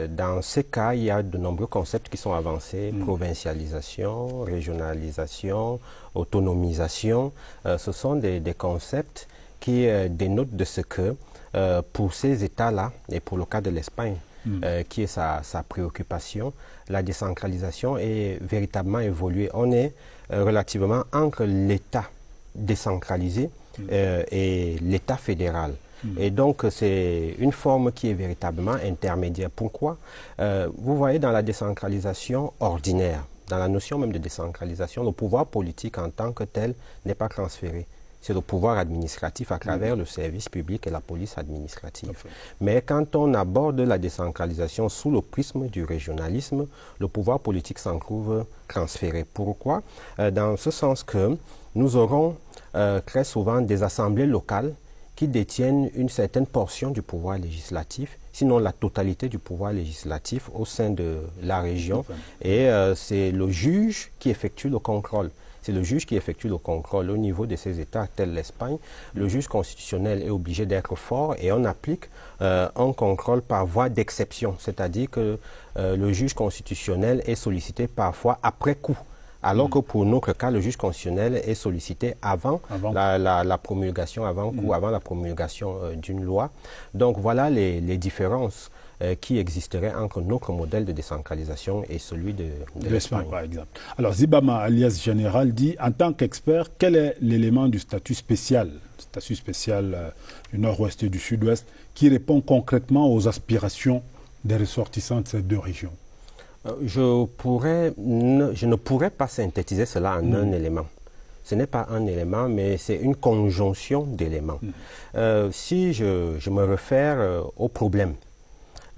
[SPEAKER 2] dans ces cas, il y a de nombreux concepts qui sont avancés, provincialisation, régionalisation, autonomisation. Ce sont des concepts qui dénotent de ce que, pour ces États-là, et pour le cas de l'Espagne, qui est sa préoccupation, la décentralisation est véritablement évoluée. On est relativement entre l'État décentralisé et l'État fédéral. Et donc, c'est une forme qui est véritablement intermédiaire. Pourquoi? Vous voyez, dans la décentralisation ordinaire, dans la notion même de décentralisation, le pouvoir politique en tant que tel n'est pas transféré. C'est le pouvoir administratif à travers le service public et la police administrative. Mais quand on aborde la décentralisation sous le prisme du régionalisme, le pouvoir politique s'en trouve transféré. Pourquoi? Dans ce sens que nous aurons très souvent des assemblées locales qui détiennent une certaine portion du pouvoir législatif, sinon la totalité du pouvoir législatif au sein de la région. Et c'est le juge qui effectue le contrôle. C'est le juge qui effectue le contrôle au niveau de ces États tels l'Espagne. Le juge constitutionnel est obligé d'être fort et on applique un contrôle par voie d'exception. C'est-à-dire que le juge constitutionnel est sollicité parfois après coup. Alors que pour notre cas, le juge constitutionnel est sollicité avant la promulgation, avant la promulgation d'une loi. Donc voilà les différences qui existerait entre notre modèle de décentralisation et celui de l'Espagne.
[SPEAKER 1] Par exemple. Alors Zibama, alias Général, dit, en tant qu'expert, quel est l'élément du statut spécial du Nord-Ouest et du Sud-Ouest qui répond concrètement aux aspirations des ressortissants de ces deux régions?
[SPEAKER 2] Je ne pourrais pas synthétiser cela en un élément. Ce n'est pas un élément, mais c'est une conjonction d'éléments. Si je me réfère au problème,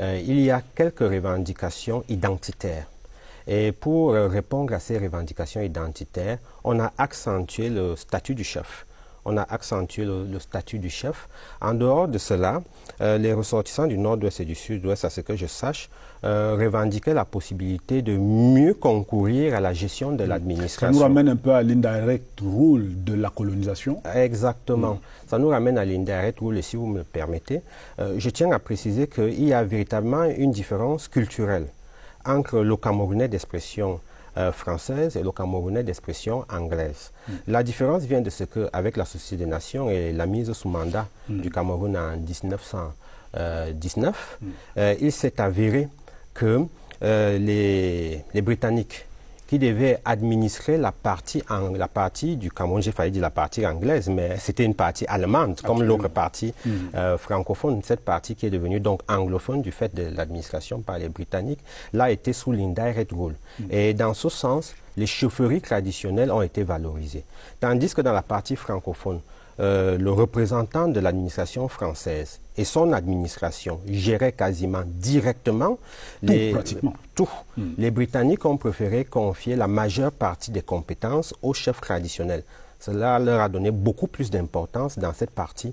[SPEAKER 2] il y a quelques revendications identitaires. Et pour répondre à ces revendications identitaires, on a accentué le statut du chef. On a accentué le statut du chef. En dehors de cela, les ressortissants du Nord-Ouest et du Sud-Ouest, à ce que je sache, revendiquaient la possibilité de mieux concourir à la gestion de l'administration.
[SPEAKER 1] Ça nous ramène un peu à l'indirect rule de la colonisation.
[SPEAKER 2] Exactement. Ça nous ramène à l'indirect rule, et si vous me le permettez, je tiens à préciser qu'il y a véritablement une différence culturelle entre le Camerounais d'expression française et le Camerounais d'expression anglaise. La différence vient de ce qu'avec la Société des Nations et la mise sous mandat du Cameroun en 1919, il s'est avéré que les Britanniques qui devaient administrer la partie du Cameroun, j'ai failli dire la partie anglaise, mais c'était une partie allemande, comme l'autre partie francophone. Cette partie qui est devenue donc anglophone du fait de l'administration par les Britanniques, là était sous l'Indirect Rule. Et dans ce sens, les chaufferies traditionnelles ont été valorisées. Tandis que dans la partie francophone, le représentant de l'administration française et son administration géraient quasiment directement tout. Les Britanniques ont préféré confier la majeure partie des compétences aux chefs traditionnels. Cela leur a donné beaucoup plus d'importance dans cette partie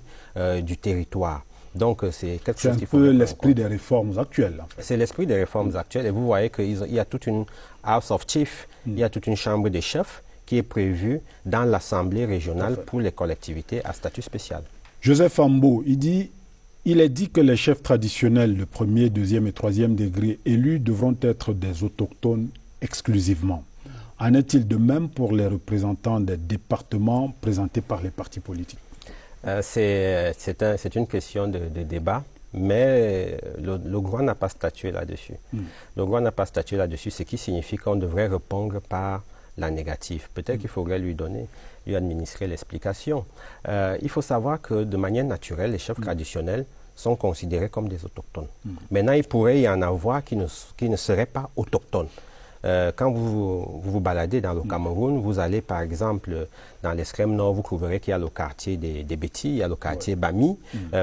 [SPEAKER 2] du territoire. Donc c'est quelque chose qu'il faut...
[SPEAKER 1] C'est un peu l'esprit des réformes actuelles. En fait.
[SPEAKER 2] C'est l'esprit des réformes actuelles et vous voyez qu'il y a toute une House of Chiefs, il y a toute une chambre des chefs qui est prévu dans l'Assemblée régionale pour les collectivités à statut spécial.
[SPEAKER 1] Joseph Ambo, il est dit que les chefs traditionnels de premier, deuxième et troisième degré élus devront être des autochtones exclusivement. En est-il de même pour les représentants des départements présentés par les partis politiques?
[SPEAKER 2] C'est une question de débat. Mais le GROI n'a pas statué là-dessus. Le GROI n'a pas statué là-dessus, ce qui signifie qu'on devrait répondre par la négative. Peut-être qu'il faudrait lui administrer l'explication. Il faut savoir que de manière naturelle, les chefs traditionnels sont considérés comme des autochtones. Maintenant, il pourrait y en avoir qui ne seraient pas autochtones. Quand vous baladez dans le Cameroun, vous allez par exemple dans l'extrême nord, vous trouverez qu'il y a le quartier des Bétis, il y a le quartier Bami.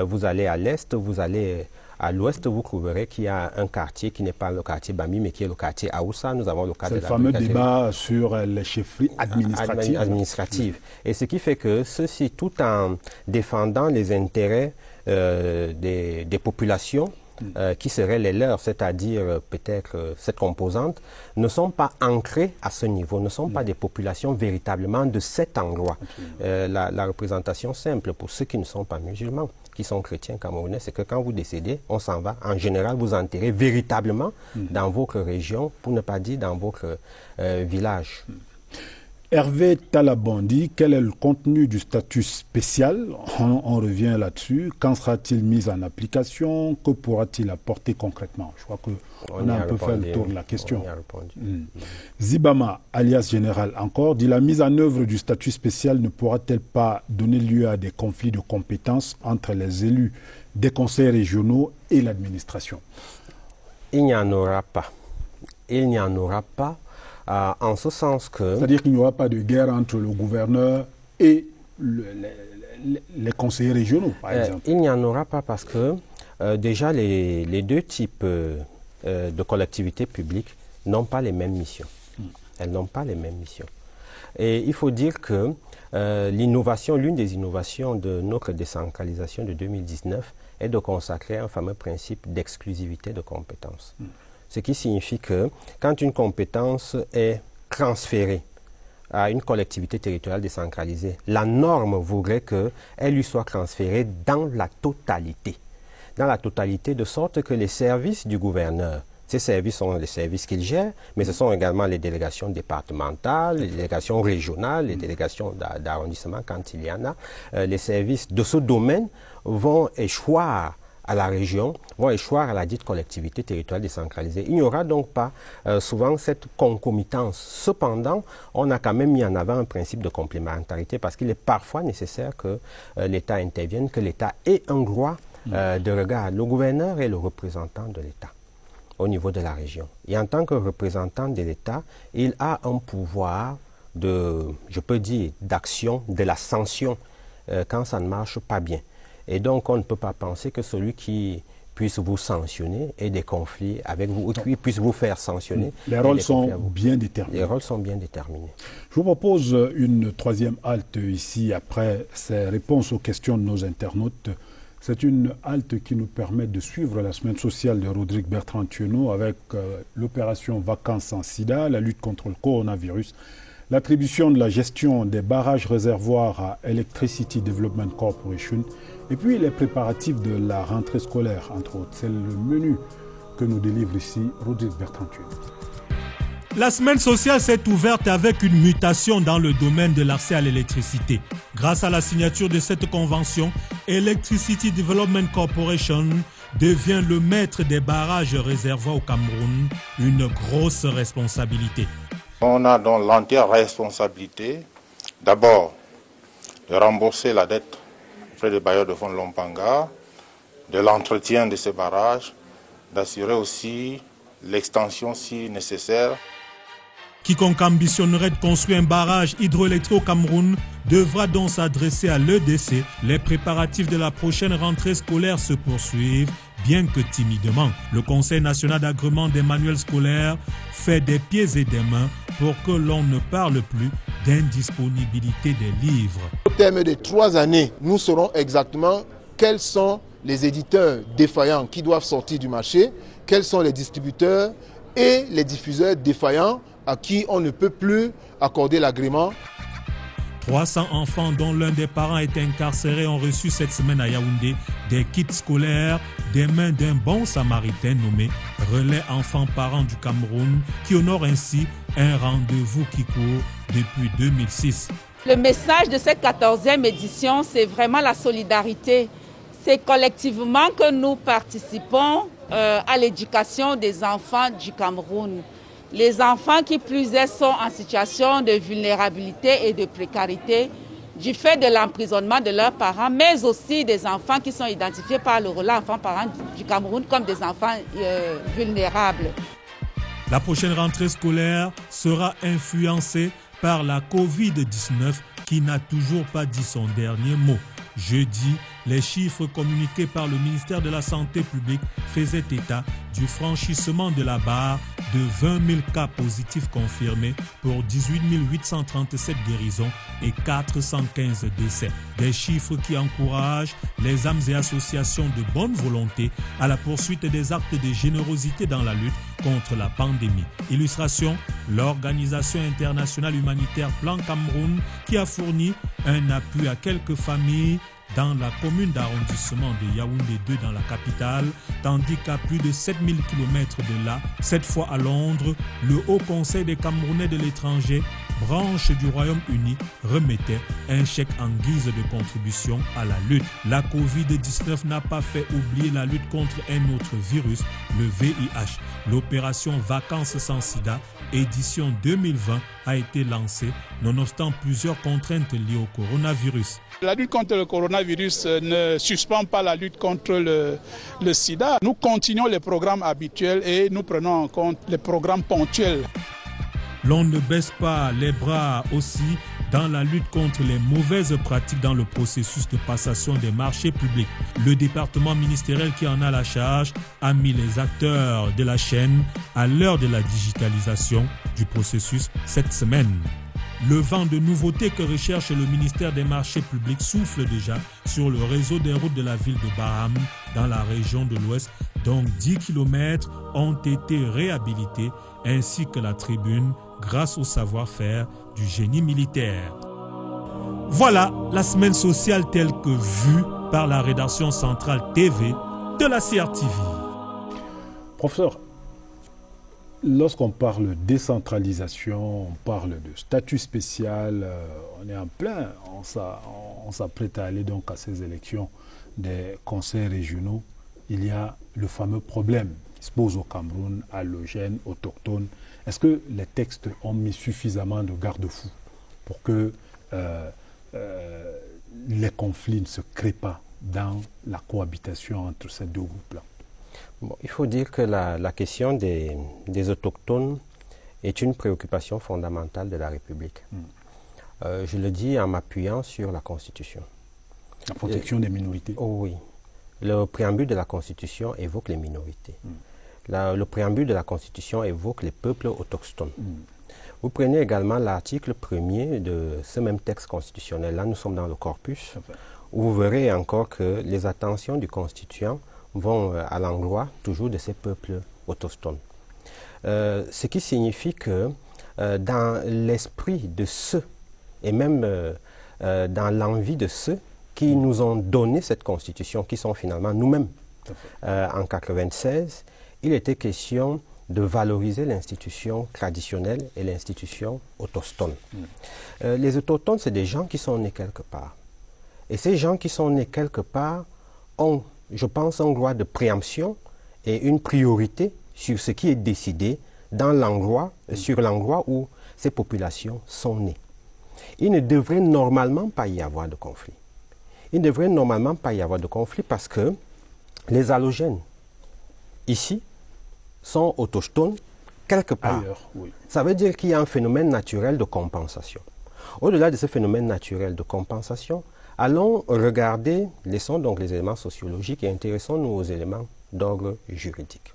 [SPEAKER 2] Vous allez à l'est, vous allez à l'ouest, vous trouverez qu'il y a un quartier qui n'est pas le quartier Bami, mais qui est le quartier Aoussa. Nous avons le cas de la...
[SPEAKER 1] C'est le fameux débat sur les chefferies administratives.
[SPEAKER 2] Et ce qui fait que ceci, tout en défendant les intérêts des populations, qui seraient les leurs, c'est-à-dire peut-être cette composante, ne sont pas ancrés à ce niveau, ne sont pas des populations véritablement de cet endroit. La représentation simple pour ceux qui ne sont pas musulmans, qui sont chrétiens camerounais, c'est que quand vous décédez, on s'en va. En général, vous enterrez véritablement dans votre région, pour ne pas dire dans votre village.
[SPEAKER 1] Hervé Talabandi, quel est le contenu du statut spécial? On revient là-dessus. Quand sera-t-il mis en application? Que pourra-t-il apporter concrètement? Je crois qu'on a un peu fait le tour de la question. Zibama, alias Général encore, dit la mise en œuvre du statut spécial ne pourra-t-elle pas donner lieu à des conflits de compétences entre les élus des conseils régionaux et l'administration?
[SPEAKER 2] Il n'y en aura pas. Il n'y en aura pas. En ce sens que...
[SPEAKER 1] C'est-à-dire qu'il n'y aura pas de guerre entre le gouverneur et les conseillers régionaux, par exemple.
[SPEAKER 2] Il n'y en aura pas parce que déjà les deux types de collectivités publiques n'ont pas les mêmes missions. Elles n'ont pas les mêmes missions. Et il faut dire que l'une des innovations de notre décentralisation de 2019 est de consacrer un fameux principe d'exclusivité de compétences. Ce qui signifie que quand une compétence est transférée à une collectivité territoriale décentralisée, la norme voudrait qu'elle lui soit transférée dans la totalité. Dans la totalité, de sorte que les services du gouverneur, ces services sont les services qu'il gère, mais ce sont également les délégations départementales, les délégations régionales, les délégations d'arrondissement quand il y en a. Les services de ce domaine vont échoir à la région, vont échoir à la dite collectivité territoriale décentralisée. Il n'y aura donc pas souvent cette concomitance. Cependant, on a quand même mis en avant un principe de complémentarité parce qu'il est parfois nécessaire que l'État intervienne, que l'État ait un droit de regard. Le gouverneur est le représentant de l'État au niveau de la région. Et en tant que représentant de l'État, il a un pouvoir je peux dire, d'action, de la sanction quand ça ne marche pas bien. Et donc, on ne peut pas penser que celui qui puisse vous sanctionner ait des conflits avec vous, ou qui puisse vous faire sanctionner.
[SPEAKER 1] Les rôles sont bien déterminés.
[SPEAKER 2] Les rôles sont bien déterminés.
[SPEAKER 1] Je vous propose une troisième halte ici, après ces réponses aux questions de nos internautes. C'est une halte qui nous permet de suivre la semaine sociale de Rodrigue Bertrand Thienot avec l'opération Vacances sans sida, la lutte contre le coronavirus, l'attribution de la gestion des barrages réservoirs à Electricity Development Corporation et puis les préparatifs de la rentrée scolaire, entre autres. C'est le menu que nous délivre ici Rodrigue Bertrand Thienot.
[SPEAKER 15] La semaine sociale s'est ouverte avec une mutation dans le domaine de l'accès à l'électricité. Grâce à la signature de cette convention, Electricity Development Corporation devient le maître des barrages réservoirs au Cameroun, une grosse responsabilité.
[SPEAKER 16] On a donc l'entière responsabilité, d'abord, de rembourser la dette auprès des bailleurs de fonds de Lompanga, de l'entretien de ces barrages, d'assurer aussi l'extension si nécessaire.
[SPEAKER 15] Quiconque ambitionnerait de construire un barrage hydroélectrique au Cameroun devra donc s'adresser à l'EDC. Les préparatifs de la prochaine rentrée scolaire se poursuivent, bien que timidement. Le Conseil national d'agrément des manuels scolaires fait des pieds et des mains pour que l'on ne parle plus d'indisponibilité des livres.
[SPEAKER 17] Au terme de 3 années, nous saurons exactement quels sont les éditeurs défaillants qui doivent sortir du marché, quels sont les distributeurs et les diffuseurs défaillants à qui on ne peut plus accorder l'agrément.
[SPEAKER 15] 300 enfants dont l'un des parents est incarcéré ont reçu cette semaine à Yaoundé des kits scolaires des mains d'un bon samaritain nommé Relais Enfants-Parents du Cameroun qui honore ainsi un rendez-vous qui court depuis 2006.
[SPEAKER 18] Le message de cette 14e édition, c'est vraiment la solidarité. C'est collectivement que nous participons à l'éducation des enfants du Cameroun. Les enfants qui plus est sont en situation de vulnérabilité et de précarité du fait de l'emprisonnement de leurs parents, mais aussi des enfants qui sont identifiés par le Relais Enfants-Parents du Cameroun comme des enfants vulnérables.
[SPEAKER 15] La prochaine rentrée scolaire sera influencée par la Covid-19 qui n'a toujours pas dit son dernier mot. Jeudi, les chiffres communiqués par le ministère de la Santé publique faisaient état du franchissement de la barre de 20 000 cas positifs confirmés pour 18 837 guérisons et 415 décès. Des chiffres qui encouragent les âmes et associations de bonne volonté à la poursuite des actes de générosité dans la lutte contre la pandémie. Illustration, l'Organisation internationale humanitaire Plan Cameroun qui a fourni un appui à quelques familles dans la commune d'arrondissement de Yaoundé 2 dans la capitale, tandis qu'à plus de 7000 km de là, cette fois à Londres, le Haut Conseil des Camerounais de l'étranger, branche du Royaume-Uni, remettait un chèque en guise de contribution à la lutte. La Covid-19 n'a pas fait oublier la lutte contre un autre virus, le VIH. L'opération Vacances sans sida, édition 2020, a été lancée, nonobstant plusieurs contraintes liées au coronavirus.
[SPEAKER 19] La lutte contre le coronavirus ne suspend pas la lutte contre le sida. Nous continuons les programmes habituels et nous prenons en compte les programmes ponctuels.
[SPEAKER 15] L'on ne baisse pas les bras aussi dans la lutte contre les mauvaises pratiques dans le processus de passation des marchés publics. Le département ministériel qui en a la charge a mis les acteurs de la chaîne à l'heure de la digitalisation du processus cette semaine. Le vent de nouveautés que recherche le ministère des Marchés publics souffle déjà sur le réseau des routes de la ville de Baham dans la région de l'Ouest, dont 10 km ont été réhabilités, ainsi que la tribune grâce au savoir-faire du génie militaire. Voilà la semaine sociale telle que vue par la rédaction centrale TV de la CRTV.
[SPEAKER 1] Professeur, lorsqu'on parle de décentralisation, on parle de statut spécial, on est en plein, on s'apprête à aller donc à ces élections des conseils régionaux. Il y a le fameux problème qui se pose au Cameroun, allogène, autochtone. Est-ce que les textes ont mis suffisamment de garde-fous pour que les conflits ne se créent pas dans la cohabitation entre ces deux groupes-là?
[SPEAKER 2] Bon, il faut dire que la question des autochtones est une préoccupation fondamentale de la République. Je le dis en m'appuyant sur la Constitution.
[SPEAKER 1] La protection des minorités.
[SPEAKER 2] Oh oui. Le préambule de la Constitution évoque les minorités. Le préambule de la Constitution évoque les peuples autochtones. Vous prenez également l'article 1er de ce même texte constitutionnel. Là, nous sommes dans le corpus, où vous verrez encore que les attentions du constituant vont à l'endroit toujours de ces peuples autochtones. Ce qui signifie que dans l'esprit de ceux, et même dans l'envie de ceux qui nous ont donné cette constitution, qui sont finalement nous-mêmes, en 1996, il était question de valoriser l'institution traditionnelle et l'institution autochtone. Les autochtones, c'est des gens qui sont nés quelque part. Et ces gens qui sont nés quelque part ont, je pense, un droit de préemption et une priorité sur ce qui est décidé dans l'endroit, sur l'endroit où ces populations sont nées. Il ne devrait normalement pas y avoir de conflit. Il ne devrait normalement pas y avoir de conflit parce que les allogènes, ici, sont autochtones quelque part.
[SPEAKER 1] Ailleurs, oui.
[SPEAKER 2] Ça veut dire qu'il y a un phénomène naturel de compensation. Au-delà de ce phénomène naturel de compensation, allons regarder, laissons donc les éléments sociologiques et intéressons-nous aux éléments d'ordre juridique.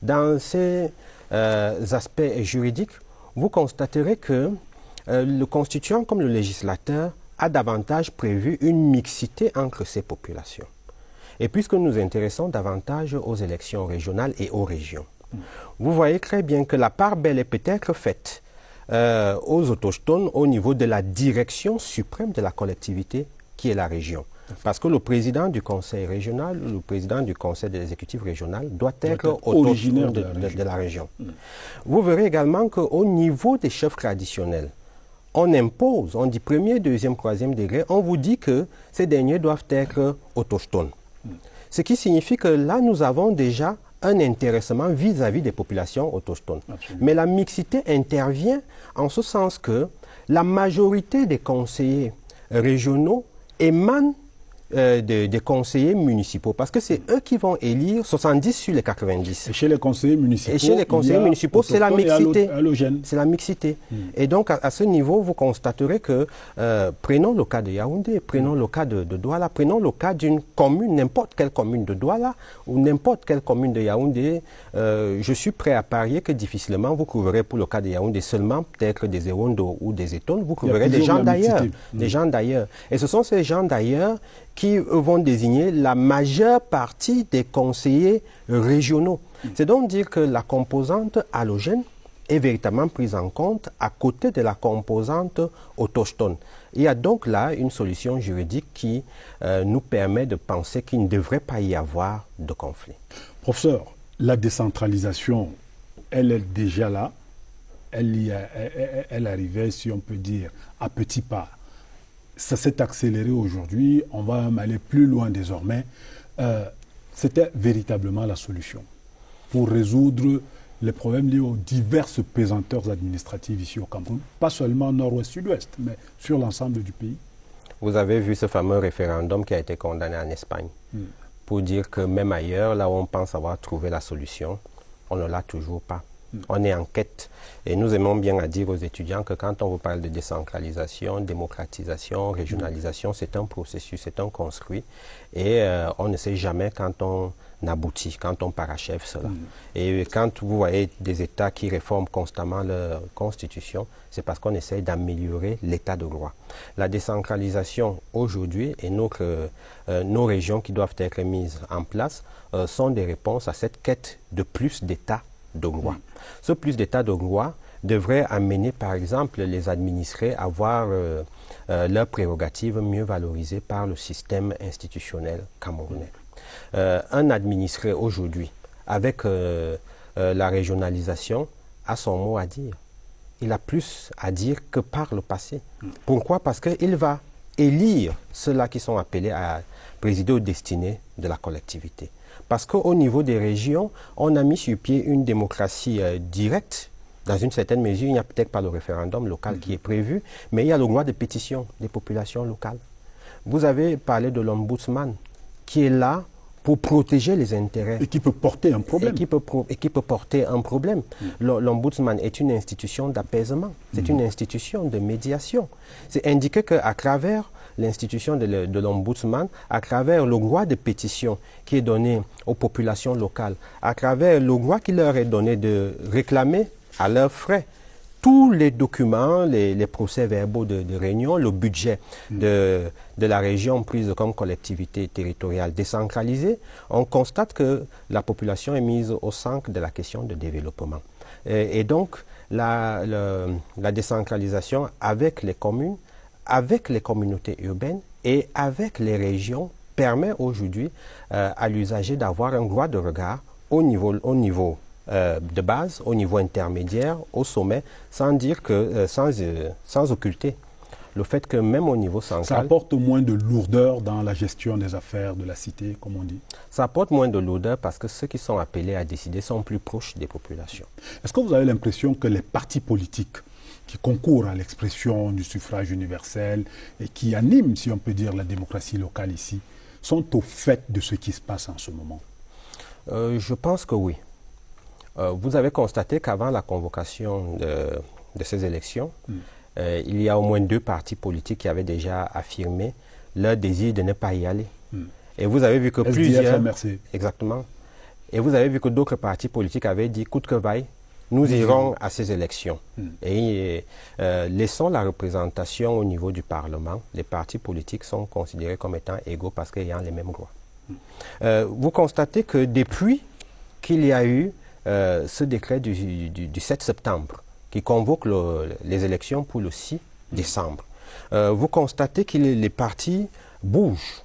[SPEAKER 2] Dans ces aspects juridiques, vous constaterez que le constituant comme le législateur a davantage prévu une mixité entre ces populations. Et puisque nous nous intéressons davantage aux élections régionales et aux régions, vous voyez très bien que la part belle est peut-être faite aux autochtones au niveau de la direction suprême de la collectivité qui est la région. Parce que le président du conseil régional, le président du conseil de l'exécutif régional doit être originaire de la région. Vous verrez également qu'au niveau des chefs traditionnels, on impose, on dit premier, deuxième, troisième degré, on vous dit que ces derniers doivent être autochtones. Ce qui signifie que là, nous avons déjà un intéressement vis-à-vis des populations autochtones. Absolument. Mais la mixité intervient en ce sens que la majorité des conseillers régionaux émanent des conseillers municipaux, parce que c'est eux qui vont élire 70 sur les 90.
[SPEAKER 1] Et chez les conseillers municipaux,
[SPEAKER 2] c'est la mixité. C'est la mixité. Et donc, à ce niveau, vous constaterez que, prenons le cas de Yaoundé, prenons le cas de Douala, prenons le cas d'une commune, n'importe quelle commune de Douala, ou n'importe quelle commune de Yaoundé, je suis prêt à parier que difficilement vous trouverez pour le cas de Yaoundé seulement peut-être des Ewondo ou des Étones, vous trouverez des gens d'ailleurs. Des gens d'ailleurs. Et ce sont ces gens d'ailleurs qui vont désigner la majeure partie des conseillers régionaux. C'est donc dire que la composante allogène est véritablement prise en compte à côté de la composante autochtone. Il y a donc là une solution juridique qui nous permet de penser qu'il ne devrait pas y avoir de conflit.
[SPEAKER 1] Professeur, la décentralisation, elle est déjà là. Elle arrivait, si on peut dire, à petits pas. Ça s'est accéléré aujourd'hui, on va même aller plus loin désormais. C'était véritablement la solution pour résoudre les problèmes liés aux diverses pesanteurs administratives ici au Cameroun, pas seulement nord-ouest, sud-ouest, mais sur l'ensemble du pays.
[SPEAKER 2] Vous avez vu ce fameux référendum qui a été condamné en Espagne pour dire que même ailleurs, là où on pense avoir trouvé la solution, on ne l'a toujours pas. On est en quête. Et nous aimons bien à dire aux étudiants que quand on vous parle de décentralisation, démocratisation, régionalisation, c'est un processus, c'est un construit. Et on ne sait jamais quand on aboutit, quand on parachève cela. Et quand vous voyez des États qui réforment constamment leur constitution, c'est parce qu'on essaye d'améliorer l'état de droit. La décentralisation aujourd'hui et nos régions qui doivent être mises en place sont des réponses à cette quête de plus d'État de droit. Ce plus d'état de droit devrait amener, par exemple, les administrés à voir leurs prérogatives mieux valorisées par le système institutionnel camerounais. Un administré aujourd'hui, avec la régionalisation, a son mot à dire. Il a plus à dire que par le passé. Pourquoi? Parce qu'il va élire ceux-là qui sont appelés à présider aux destinées de la collectivité. Parce qu'au niveau des régions, on a mis sur pied une démocratie directe. Dans une certaine mesure, il n'y a peut-être pas le référendum local qui est prévu, mais il y a le droit de pétition des populations locales. Vous avez parlé de l'ombudsman, qui est là pour protéger les intérêts.
[SPEAKER 1] Et qui peut porter un problème.
[SPEAKER 2] Et qui peut porter un problème. L'ombudsman est une institution d'apaisement, c'est une institution de médiation. C'est indiqué qu'à travers l'institution de l'ombudsman, à travers le droit de pétition qui est donné aux populations locales, à travers le droit qui leur est donné de réclamer à leurs frais tous les documents, les procès-verbaux de réunion, le budget de la région prise comme collectivité territoriale décentralisée, on constate que la population est mise au centre de la question de développement. Et donc, la décentralisation avec les communes, avec les communautés urbaines et avec les régions permet aujourd'hui à l'usager d'avoir un droit de regard au niveau de base, au niveau intermédiaire, au sommet, sans occulter le fait que même au niveau central...
[SPEAKER 1] Ça apporte moins de lourdeur dans la gestion des affaires de la cité, comme on dit?
[SPEAKER 2] Ça apporte moins de lourdeur parce que ceux qui sont appelés à décider sont plus proches des populations.
[SPEAKER 1] Est-ce que vous avez l'impression que les partis politiques qui concourent à l'expression du suffrage universel et qui animent, si on peut dire, la démocratie locale ici, sont au fait de ce qui se passe en ce moment?
[SPEAKER 2] Je pense que oui. Vous avez constaté qu'avant la convocation de ces élections, il y a au moins 2 partis politiques qui avaient déjà affirmé leur désir de ne pas y aller. Et vous avez vu que plusieurs...
[SPEAKER 1] MRC.
[SPEAKER 2] Exactement. Et vous avez vu que d'autres partis politiques avaient dit, coûte que vaille, nous irons à ces élections. Et laissons la représentation au niveau du Parlement. Les partis politiques sont considérés comme étant égaux parce qu'ils ont les mêmes droits. Vous constatez que depuis qu'il y a eu ce décret du 7 septembre, qui convoque les élections pour le 6 décembre. Vous constatez que les partis bougent.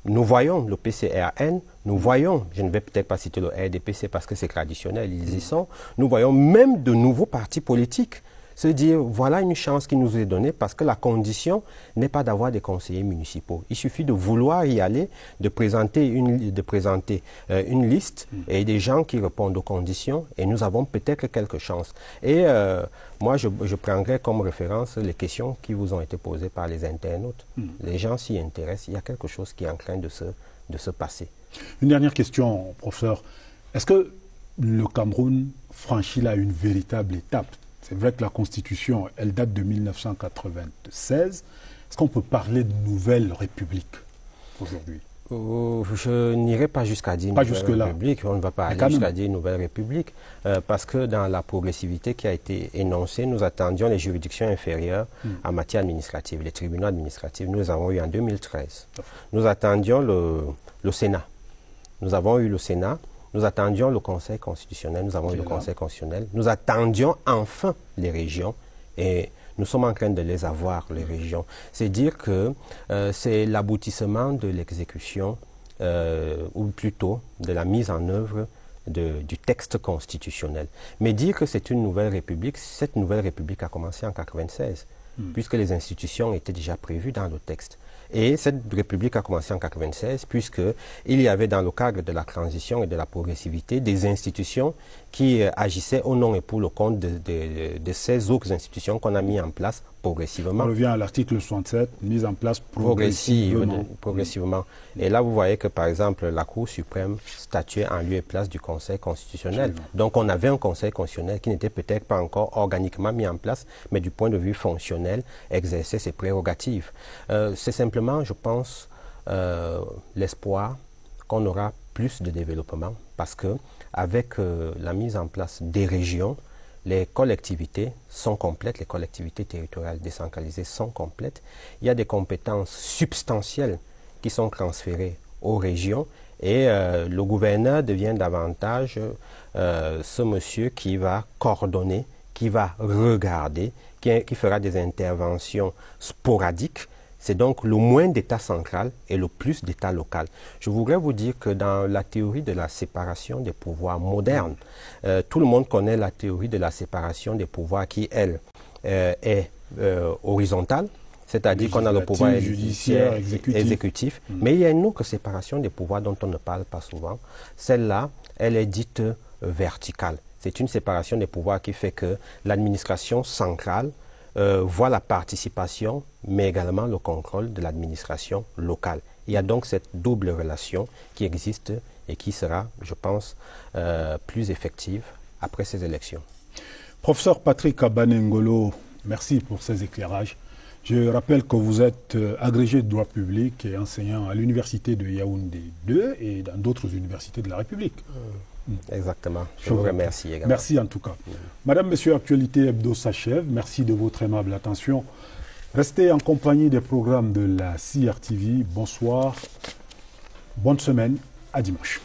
[SPEAKER 2] Nous voyons le PCRN, nous voyons, je ne vais peut-être pas citer le RDPC parce que c'est traditionnel, ils y sont, nous voyons même de nouveaux partis politiques se dire voilà une chance qui nous est donnée parce que la condition n'est pas d'avoir des conseillers municipaux. Il suffit de vouloir y aller, de présenter une liste et des gens qui répondent aux conditions et nous avons peut-être quelques chances. Et moi, je prendrai comme référence les questions qui vous ont été posées par les internautes. Les gens s'y intéressent, il y a quelque chose qui est en train de se passer.
[SPEAKER 1] Une dernière question, professeur. Est-ce que le Cameroun franchit là une véritable étape? C'est vrai que la Constitution, elle date de 1996. Est-ce qu'on peut parler de nouvelle république aujourd'hui?
[SPEAKER 2] Je n'irai pas jusqu'à dire nouvelle république. On ne va pas aller jusqu'à dire nouvelle république. Parce que dans la progressivité qui a été énoncée, nous attendions les juridictions inférieures en matière administrative, les tribunaux administratifs. Nous les avons eu en 2013. Nous attendions le Sénat. Nous avons eu le Sénat. Nous attendions le Conseil constitutionnel, nous avons eu le Conseil constitutionnel. Nous attendions enfin les régions et nous sommes en train de les avoir, les régions. C'est dire que c'est l'aboutissement de l'exécution, ou plutôt de la mise en œuvre du texte constitutionnel. Mais dire que c'est une nouvelle république, cette nouvelle république a commencé en 1996, puisque les institutions étaient déjà prévues dans le texte. Et cette république a commencé en 1996 puisqu'il y avait dans le cadre de la transition et de la progressivité des institutions qui agissaient au nom et pour le compte de ces autres institutions qu'on a mis en place progressivement.
[SPEAKER 1] On revient à l'article 67, mise en place progressivement.
[SPEAKER 2] Et là, vous voyez que, par exemple, la Cour suprême statuait en lieu et place du Conseil constitutionnel. Donc, on avait un Conseil constitutionnel qui n'était peut-être pas encore organiquement mis en place, mais du point de vue fonctionnel, exerçait ses prérogatives. C'est simplement, je pense, l'espoir qu'on aura plus de développement parce que avec la mise en place des régions, les collectivités sont complètes, les collectivités territoriales décentralisées sont complètes. Il y a des compétences substantielles qui sont transférées aux régions et le gouverneur devient davantage ce monsieur qui va coordonner, qui va regarder, qui fera des interventions sporadiques. C'est donc le moins d'État central et le plus d'État local. Je voudrais vous dire que dans la théorie de la séparation des pouvoirs moderne, tout le monde connaît la théorie de la séparation des pouvoirs qui, elle, est horizontale, c'est-à-dire qu'on a le pouvoir judiciaire, exécutif. Mais il y a une autre séparation des pouvoirs dont on ne parle pas souvent. Celle-là, elle est dite verticale. C'est une séparation des pouvoirs qui fait que l'administration centrale voit la participation, mais également le contrôle de l'administration locale. Il y a donc cette double relation qui existe et qui sera, je pense, plus effective après ces élections.
[SPEAKER 1] Professeur Patrick Abanengolo, merci pour ces éclairages. Je rappelle que vous êtes agrégé de droit public et enseignant à l'université de Yaoundé 2 et dans d'autres universités de la République.
[SPEAKER 2] Exactement. Je vous remercie également.
[SPEAKER 1] Merci en tout cas. Madame, Monsieur, Actualité Hebdo s'achève. Merci de votre aimable attention. Restez en compagnie des programmes de la CRTV. Bonsoir. Bonne semaine. À dimanche.